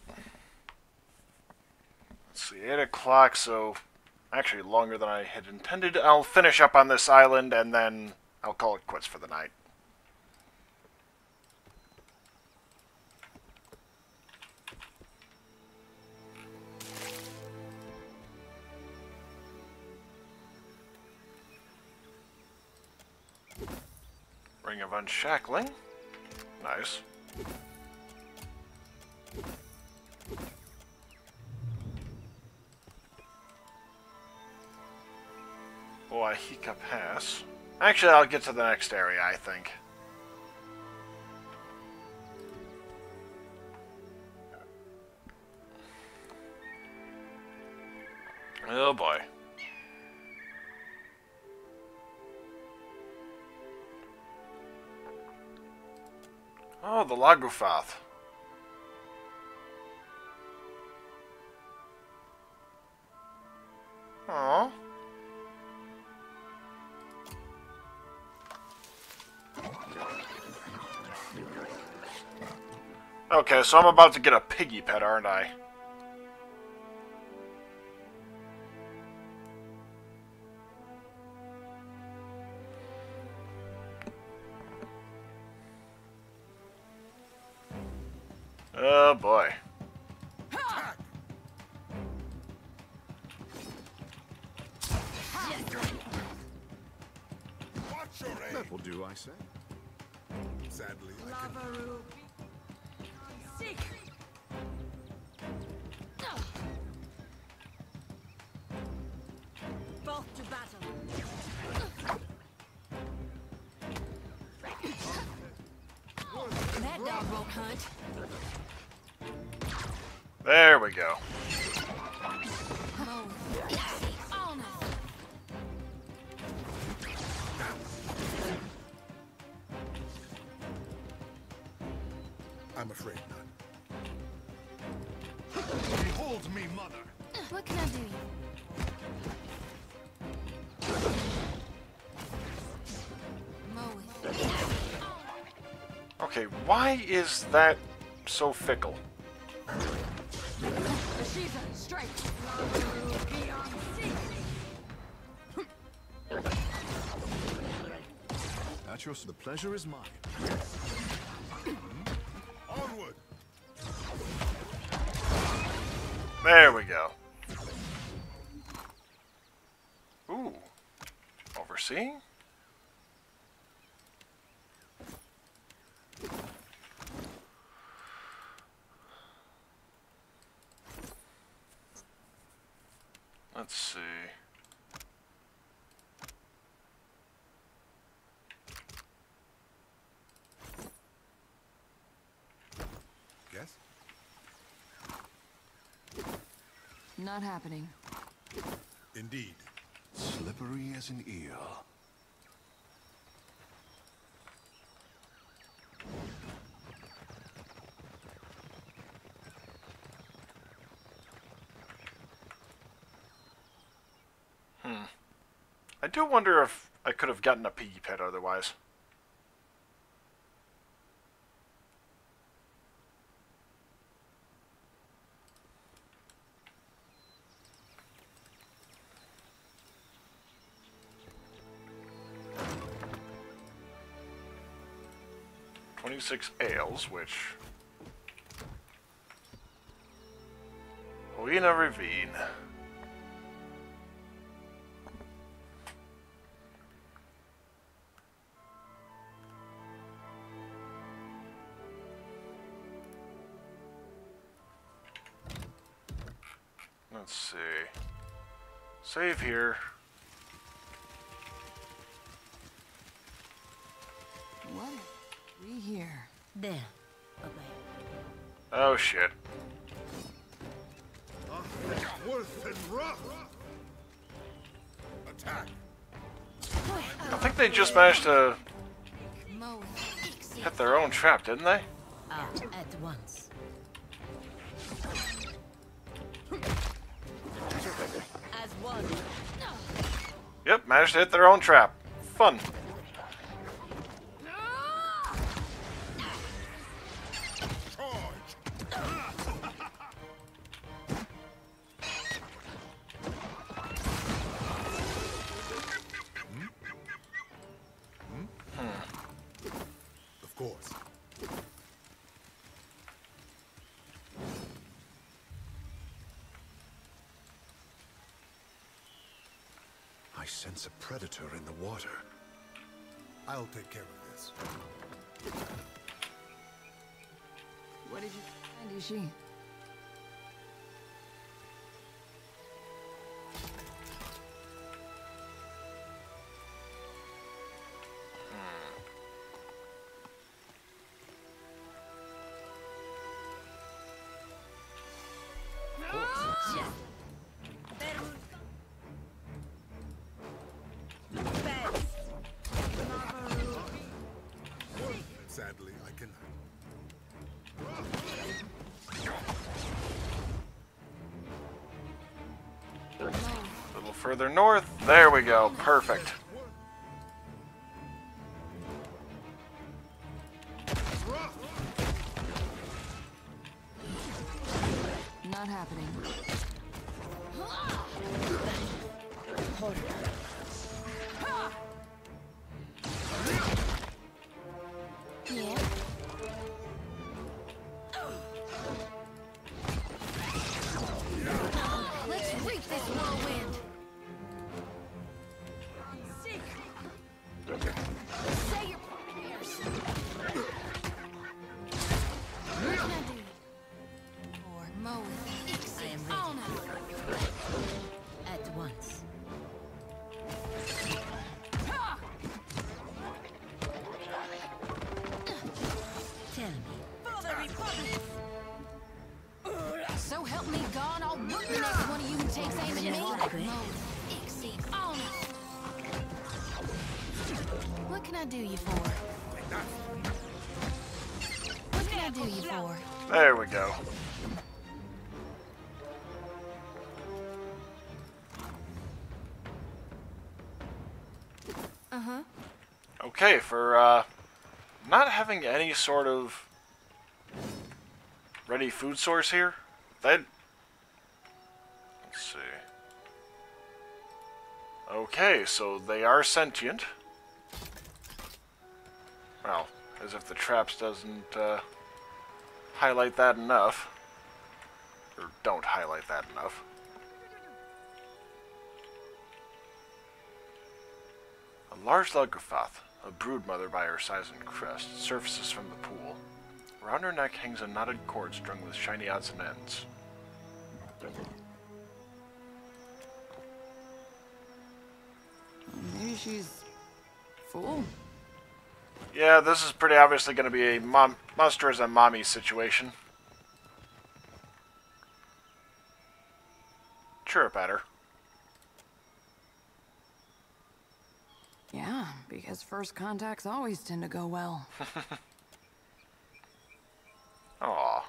Let's see, 8 o'clock, so actually longer than I had intended. I'll finish up on this island and then I'll call it quits for the night. Ring of Unshackling. Nice. Waihika Pass. Actually, I'll get to the next area, I think. Oh boy. Oh, the Lagufath. Aww. Okay, so I'm about to get a piggy pet, aren't I? Oh boy. That will do, I say. Sadly, Lavaru. Sick! Both to battle. That dog won't hunt. There we go. I'm afraid not. Behold me, mother. What can I do? Okay, why is that so fickle. Strike. At your, the pleasure is mine. Onward. There we go. Ooh. Overseeing? Let's see. Yes? Not happening. Indeed. Slippery as an eel. I do wonder if I could have gotten a piggy pet otherwise. .26 ales, which... Hoina Ravine. Let's see. Save here. What are we here? There. Okay. Oh shit. Worse than rough. Attack. I think they just managed to hit their own trap, didn't they? Out at once. As one. Yep, managed to hit their own trap. Fun. Of course. I sense a predator in the water. I'll take care of this. What did you find, Ishi? Sadly, I cannot. A little further north. There we go. Perfect. Not happening. Yeah. Let's reap this whirlwind. Say your prayers. What can I do? Or mow I am ready. At once. Tell me. So help me God, I'll whoop the next one of you who takes aim at me. What can I do you for? What can I do you for? There we go. Uh-huh. Okay, for not having any sort of ready food source here? Let's see. Okay, so they are sentient. Well, as if the traps doesn't highlight that enough. Or don't highlight that enough. A large Luggerfoth, a broodmother by her size and crest, surfaces from the pool. Around her neck hangs a knotted cord strung with shiny odds and ends. Maybe she's full. Yeah, this is pretty obviously going to be a monsters and mommy situation. Chirp at her. Yeah, because first contacts always tend to go well. Aww.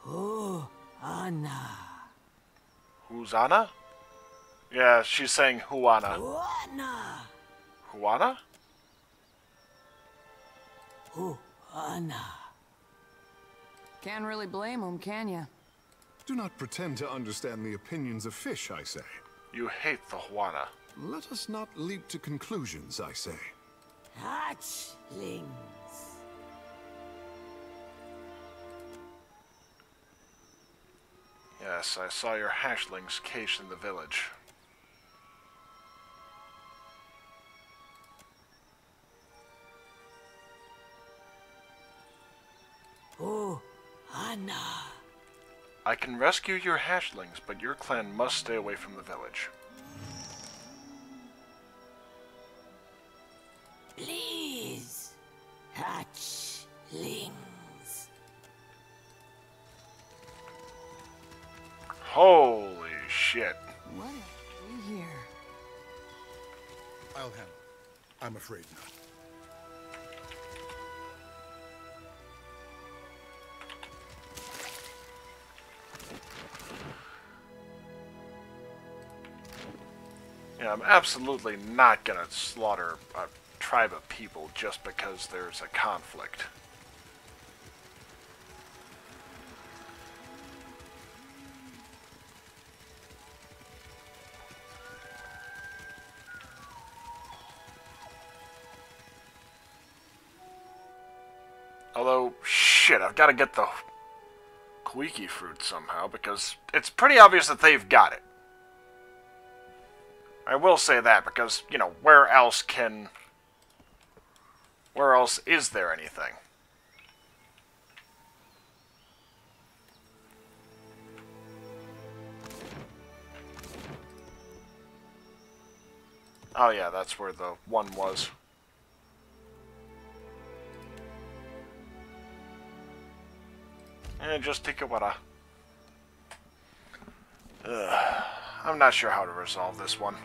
Oh, Anna. Who's Anna? Yeah, she's saying Huana. Anna. Huana? Oh, Anna. Can't really blame him, can ya? Do not pretend to understand the opinions of fish, I say. You hate the Huana. Let us not leap to conclusions, I say. Hatchlings. Yes, I saw your hatchlings caged in the village. Oh, Anna. I can rescue your hatchlings, but your clan must stay away from the village. Please, hatchlings. Holy shit. What are we here? I'll handle it. I'm afraid not. Yeah, I'm absolutely not gonna slaughter a tribe of people just because there's a conflict. Although, shit, I've got to get the Kawiki fruit somehow, because it's pretty obvious that they've got it. I will say that, because, you know, where else is there anything? Oh yeah, that's where the one was. And just Tikawara. I'm not sure how to resolve this one.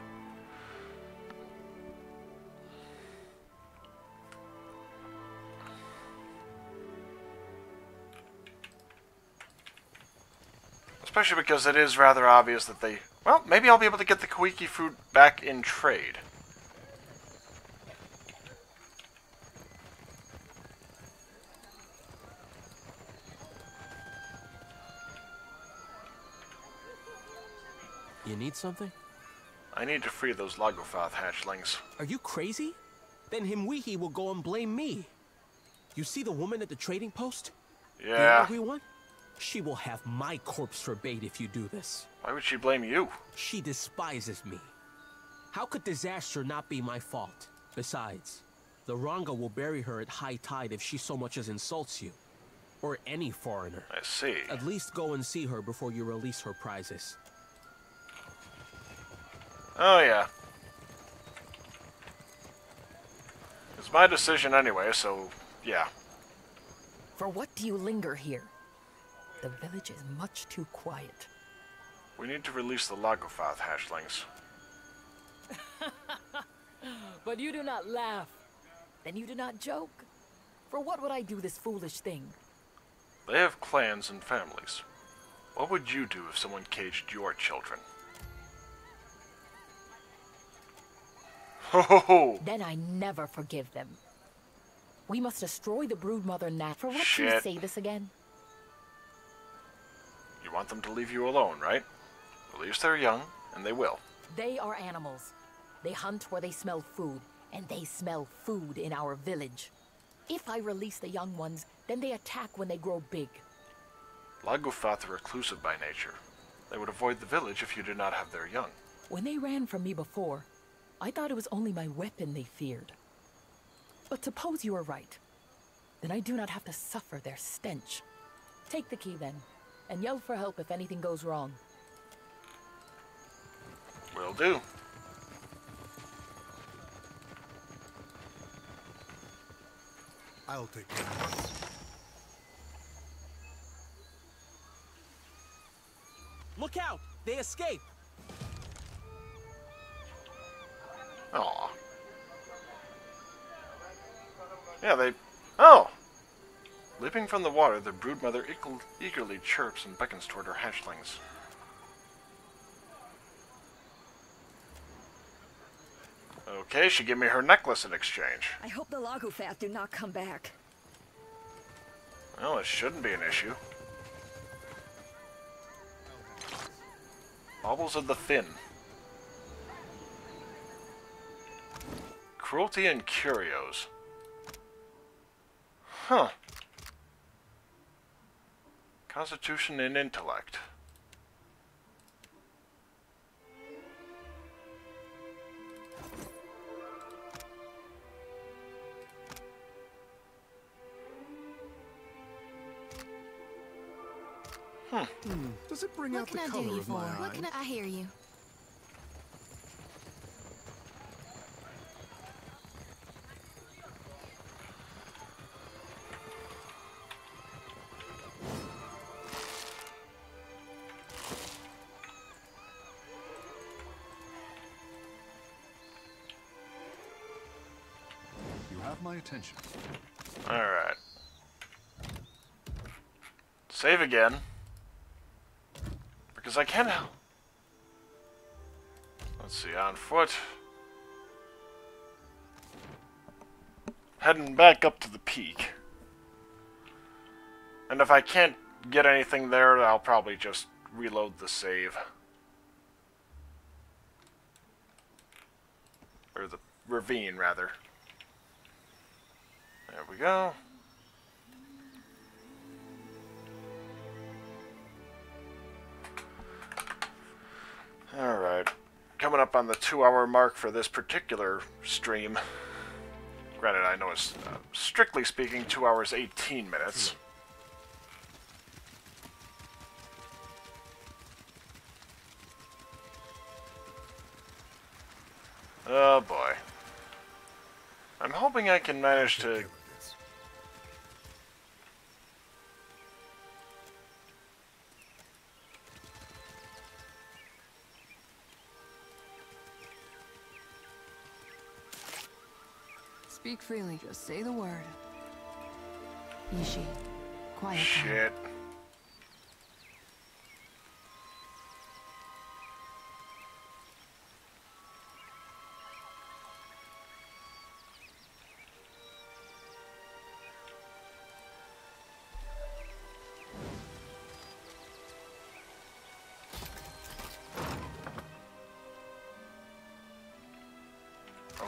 Especially because it is rather obvious that they... Well, maybe I'll be able to get the Kawiki fruit back in trade. You need something? I need to free those Luggerfoth hatchlings. Are you crazy? Then Himwehi will go and blame me. You see the woman at the trading post? Yeah. The angry one? She will have my corpse for bait if you do this. Why would she blame you? She despises me. How could disaster not be my fault? Besides, the Ranga will bury her at high tide if she so much as insults you. Or any foreigner. I see. At least go and see her before you release her prizes. Oh, yeah. It's my decision anyway, so, yeah. For what do you linger here? The village is much too quiet. We need to release the Luggerfoth hatchlings. But you do not laugh. Then you do not joke. For what would I do this foolish thing? They have clans and families. What would you do if someone caged your children? Ho ho ho! Then I never forgive them. We must destroy the broodmother now. For what do you Shit. say this again? You want them to leave you alone, right? At least they're young, and they will. They are animals. They hunt where they smell food, and they smell food in our village. If I release the young ones, then they attack when they grow big. Lagufath are reclusive by nature. They would avoid the village if you did not have their young. When they ran from me before, I thought it was only my weapon they feared. But suppose you are right. Then I do not have to suffer their stench. Take the key then, and yell for help if anything goes wrong. Will do. I'll take it. Look out! They escape! Aw. Yeah, they... Oh! Leaping from the water, the broodmother eagerly chirps and beckons toward her hatchlings. Okay, she gave me her necklace in exchange. I hope the Lagufath do not come back. Well, it shouldn't be an issue. Baubles of the Fin. Cruelty and Curios. Huh. Constitution and Intellect. Does it bring What out the can I do color you of for? my eye? What can I hear you? You have my attention. Alright. Save again. Because I can... Let's see, on foot. Heading back up to the peak. And if I can't get anything there, I'll probably just reload the save. Or the ravine, rather. There we go. Alright. Coming up on the 2-hour mark for this particular stream. Granted, I know it's, strictly speaking, 2 hours 18 minutes. Oh boy. I'm hoping I can manage to... Speak freely. Just say the word. Ishi. Quiet time. Shit.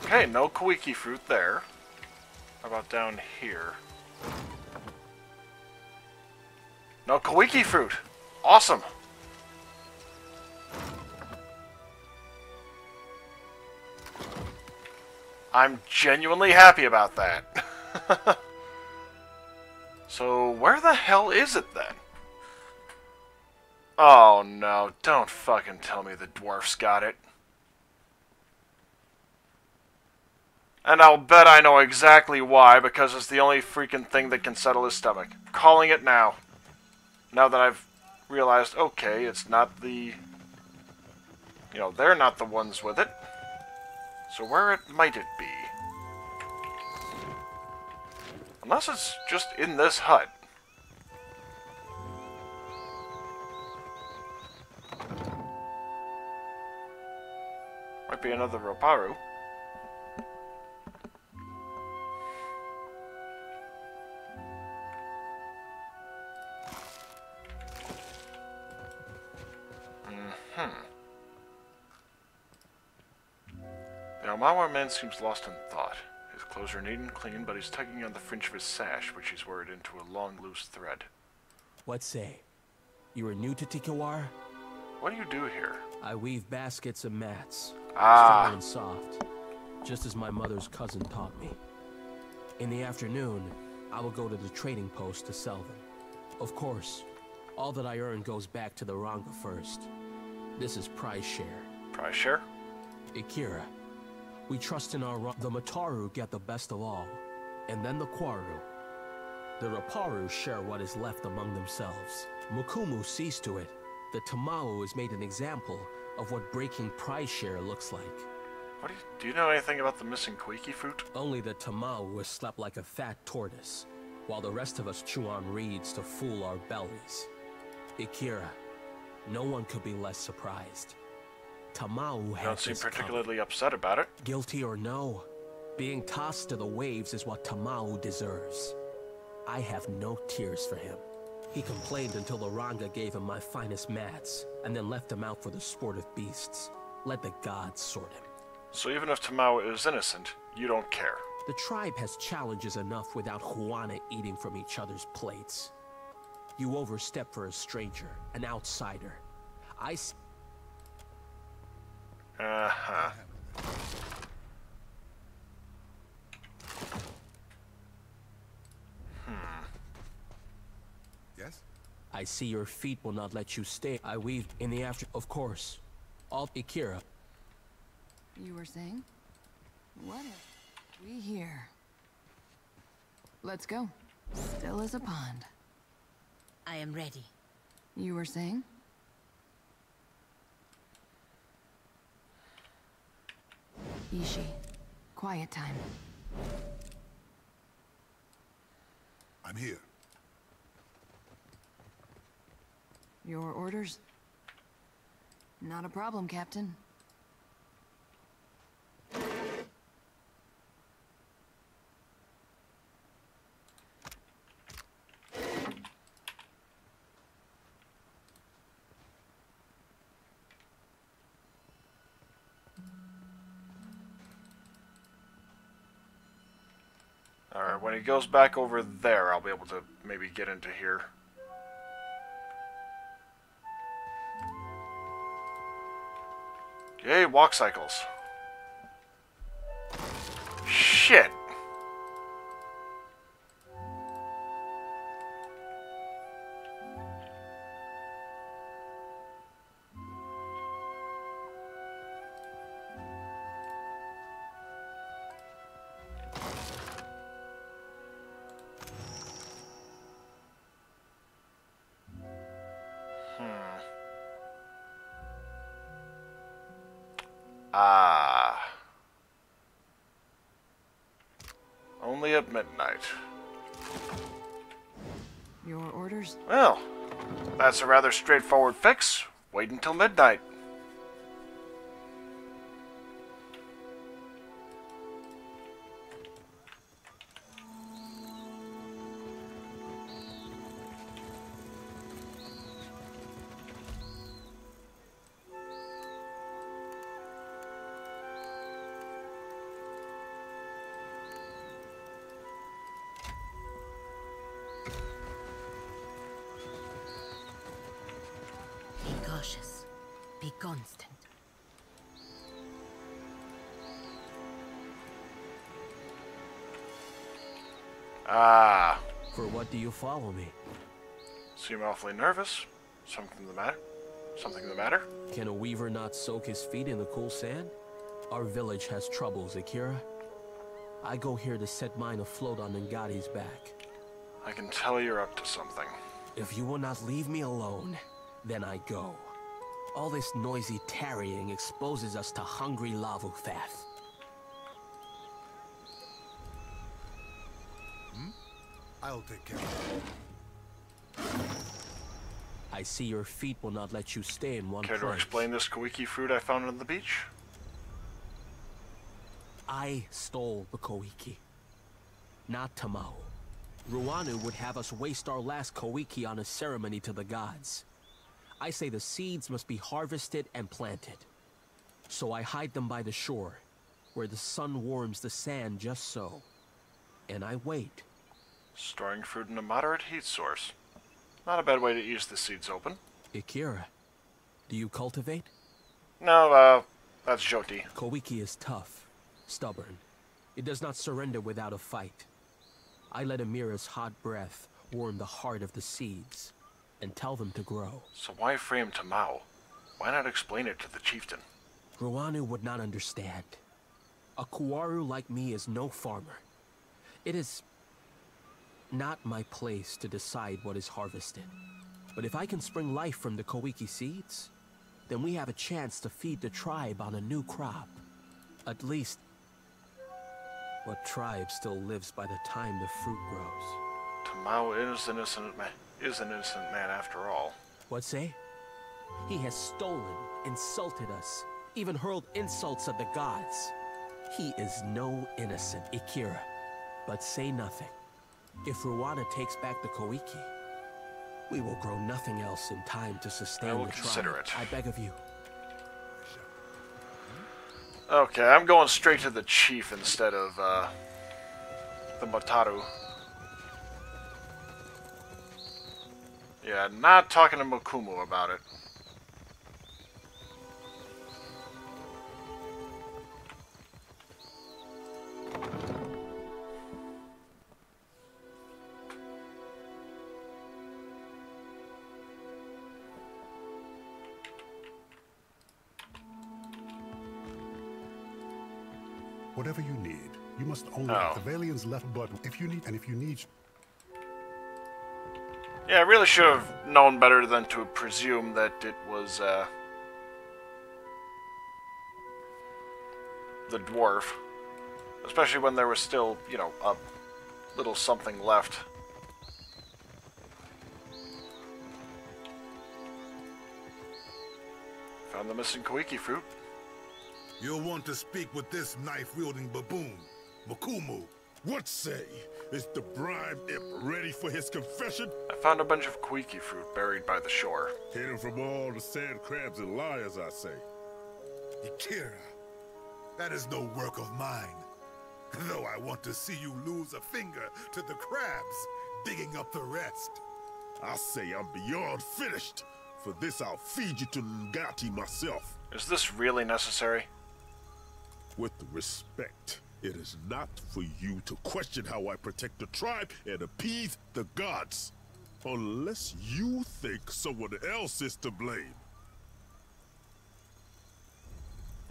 Okay, no Kawiki fruit there. How about down here? No Kawiki fruit! Awesome! I'm genuinely happy about that. So, where the hell is it then? Oh no, don't fucking tell me the dwarfs got it. And I'll bet I know exactly why, because it's the only freaking thing that can settle his stomach. Calling it now. Now that I've realized, okay, it's not the... You know, they're not the ones with it. So where might it be? Unless it's just in this hut. Might be another Roparu. The Almawa man seems lost in thought. His clothes are neat and clean, but he's tugging on the fringe of his sash, which he's worried into a long, loose thread. What say? You are new to Tikawara? What do you do here? I weave baskets and mats. Ah. Strong and soft. Just as my mother's cousin taught me. In the afternoon, I will go to the trading post to sell them. Of course, all that I earn goes back to the Ranga first. This is prize share. Prize share? Ikira. We trust in our the Mataru get the best of all, and then the Kwaru. The Raparu share what is left among themselves. Mukumu sees to it that Tamao is made an example of what breaking prize share looks like. Do you know anything about the missing Koiki fruit? Only that Tamao was slept like a fat tortoise, while the rest of us chew on reeds to fool our bellies. Ikira, no one could be less surprised. Tamao has don't seem particularly upset about it. Guilty or no, being tossed to the waves is what Tamao deserves. I have no tears for him. He complained until the Ranga gave him my finest mats, and then left him out for the sport of beasts. Let the gods sort him. So even if Tamao is innocent, you don't care? The tribe has challenges enough without Juana eating from each other's plates. You overstep for a stranger, an outsider. Uh-huh. Yes? I see your feet will not let you stay. I weaved in the after... Of course. All Ikira. You were saying? What are we here? Let's go. Still as a pond. I am ready. You were saying? Ishi. Quiet time. I'm here. Your orders? Not a problem, Captain. Alright, when he goes back over there, I'll be able to maybe get into here. Yay, walk cycles. Shit! Only at midnight. Your orders? Well, that's a rather straightforward fix. Wait until midnight. Be cautious. Be constant. Ah. For what do you follow me? Seem awfully nervous. Something the matter? Something the matter? Can a weaver not soak his feet in the cool sand? Our village has troubles, Akira. I go here to set mine afloat on Ngati's back. I can tell you're up to something. If you will not leave me alone, then I go. All this noisy tarrying exposes us to hungry Lavufath. I'll take care of it. I see your feet will not let you stay in one Care place. to explain this Koiki fruit I found on the beach? I stole the Koiki, not Tamao. Ruanu would have us waste our last Koiki on a ceremony to the gods. I say the seeds must be harvested and planted. So I hide them by the shore, where the sun warms the sand just so. And I wait. Storing fruit in a moderate heat source. Not a bad way to ease the seeds open. Ikira, do you cultivate? No, that's Joti. Koiki is tough, stubborn. It does not surrender without a fight. I let Amira's hot breath warm the heart of the seeds and tell them to grow. So why frame Tamao? Why not explain it to the chieftain? Ruanu would not understand. A Kuwaru like me is no farmer. It is not my place to decide what is harvested. But if I can spring life from the Koiki seeds, then we have a chance to feed the tribe on a new crop. At least, what tribe still lives by the time the fruit grows? Tamao is an innocent man after all. What say? He has stolen, insulted us, even hurled insults at the gods. He is no innocent, Ikira. But say nothing. If Ruana takes back the Koiki, we will grow nothing else in time to sustain the tribe. Consider it. I beg of you. Okay, I'm going straight to the chief instead of, the Mataru. Yeah, not talking to Mokumu about it. Whatever you need, you must only hit the Valian's left button if you need. Yeah, I really should have known better than to presume that it was, the dwarf. Especially when there was still, you know, a little something left. Found the missing Koiki fruit. You'll want to speak with this knife-wielding baboon, Mokumu. What say? Is the bride imp ready for his confession? I found a bunch of Koiki fruit buried by the shore. Hidden from all the sand crabs and liars, I say. Ikira, that is no work of mine. Though I want to see you lose a finger to the crabs, digging up the rest. I say I'm beyond finished. For this I'll feed you to Ngati myself. Is this really necessary? With respect, it is not for you to question how I protect the tribe and appease the gods. Unless you think someone else is to blame.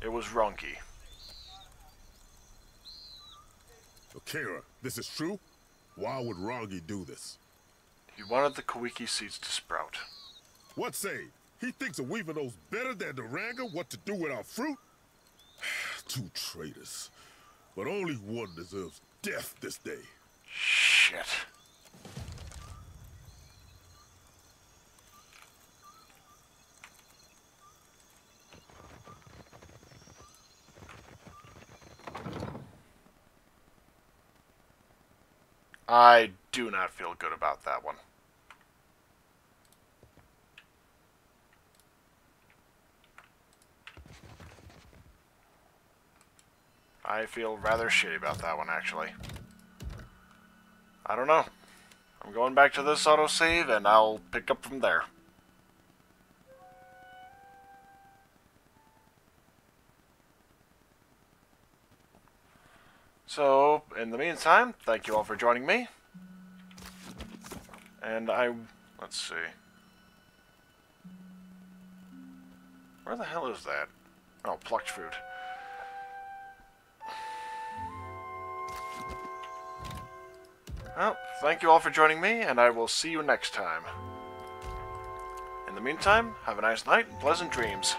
It was Ronki. Akira, this is true? Why would Rongi do this? He wanted the Koiki seeds to sprout. What say? He thinks a weaver knows better than the Ranga what to do with our fruit? Two traitors. But only one deserves death this day. Shit. I do not feel good about that one. I feel rather shitty about that one, actually. I don't know. I'm going back to this autosave, and I'll pick up from there. So, in the meantime, thank you all for joining me. And let's see. Where the hell is that? Oh, plucked fruit. Well, thank you all for joining me, and I will see you next time. In the meantime, have a nice night and pleasant dreams.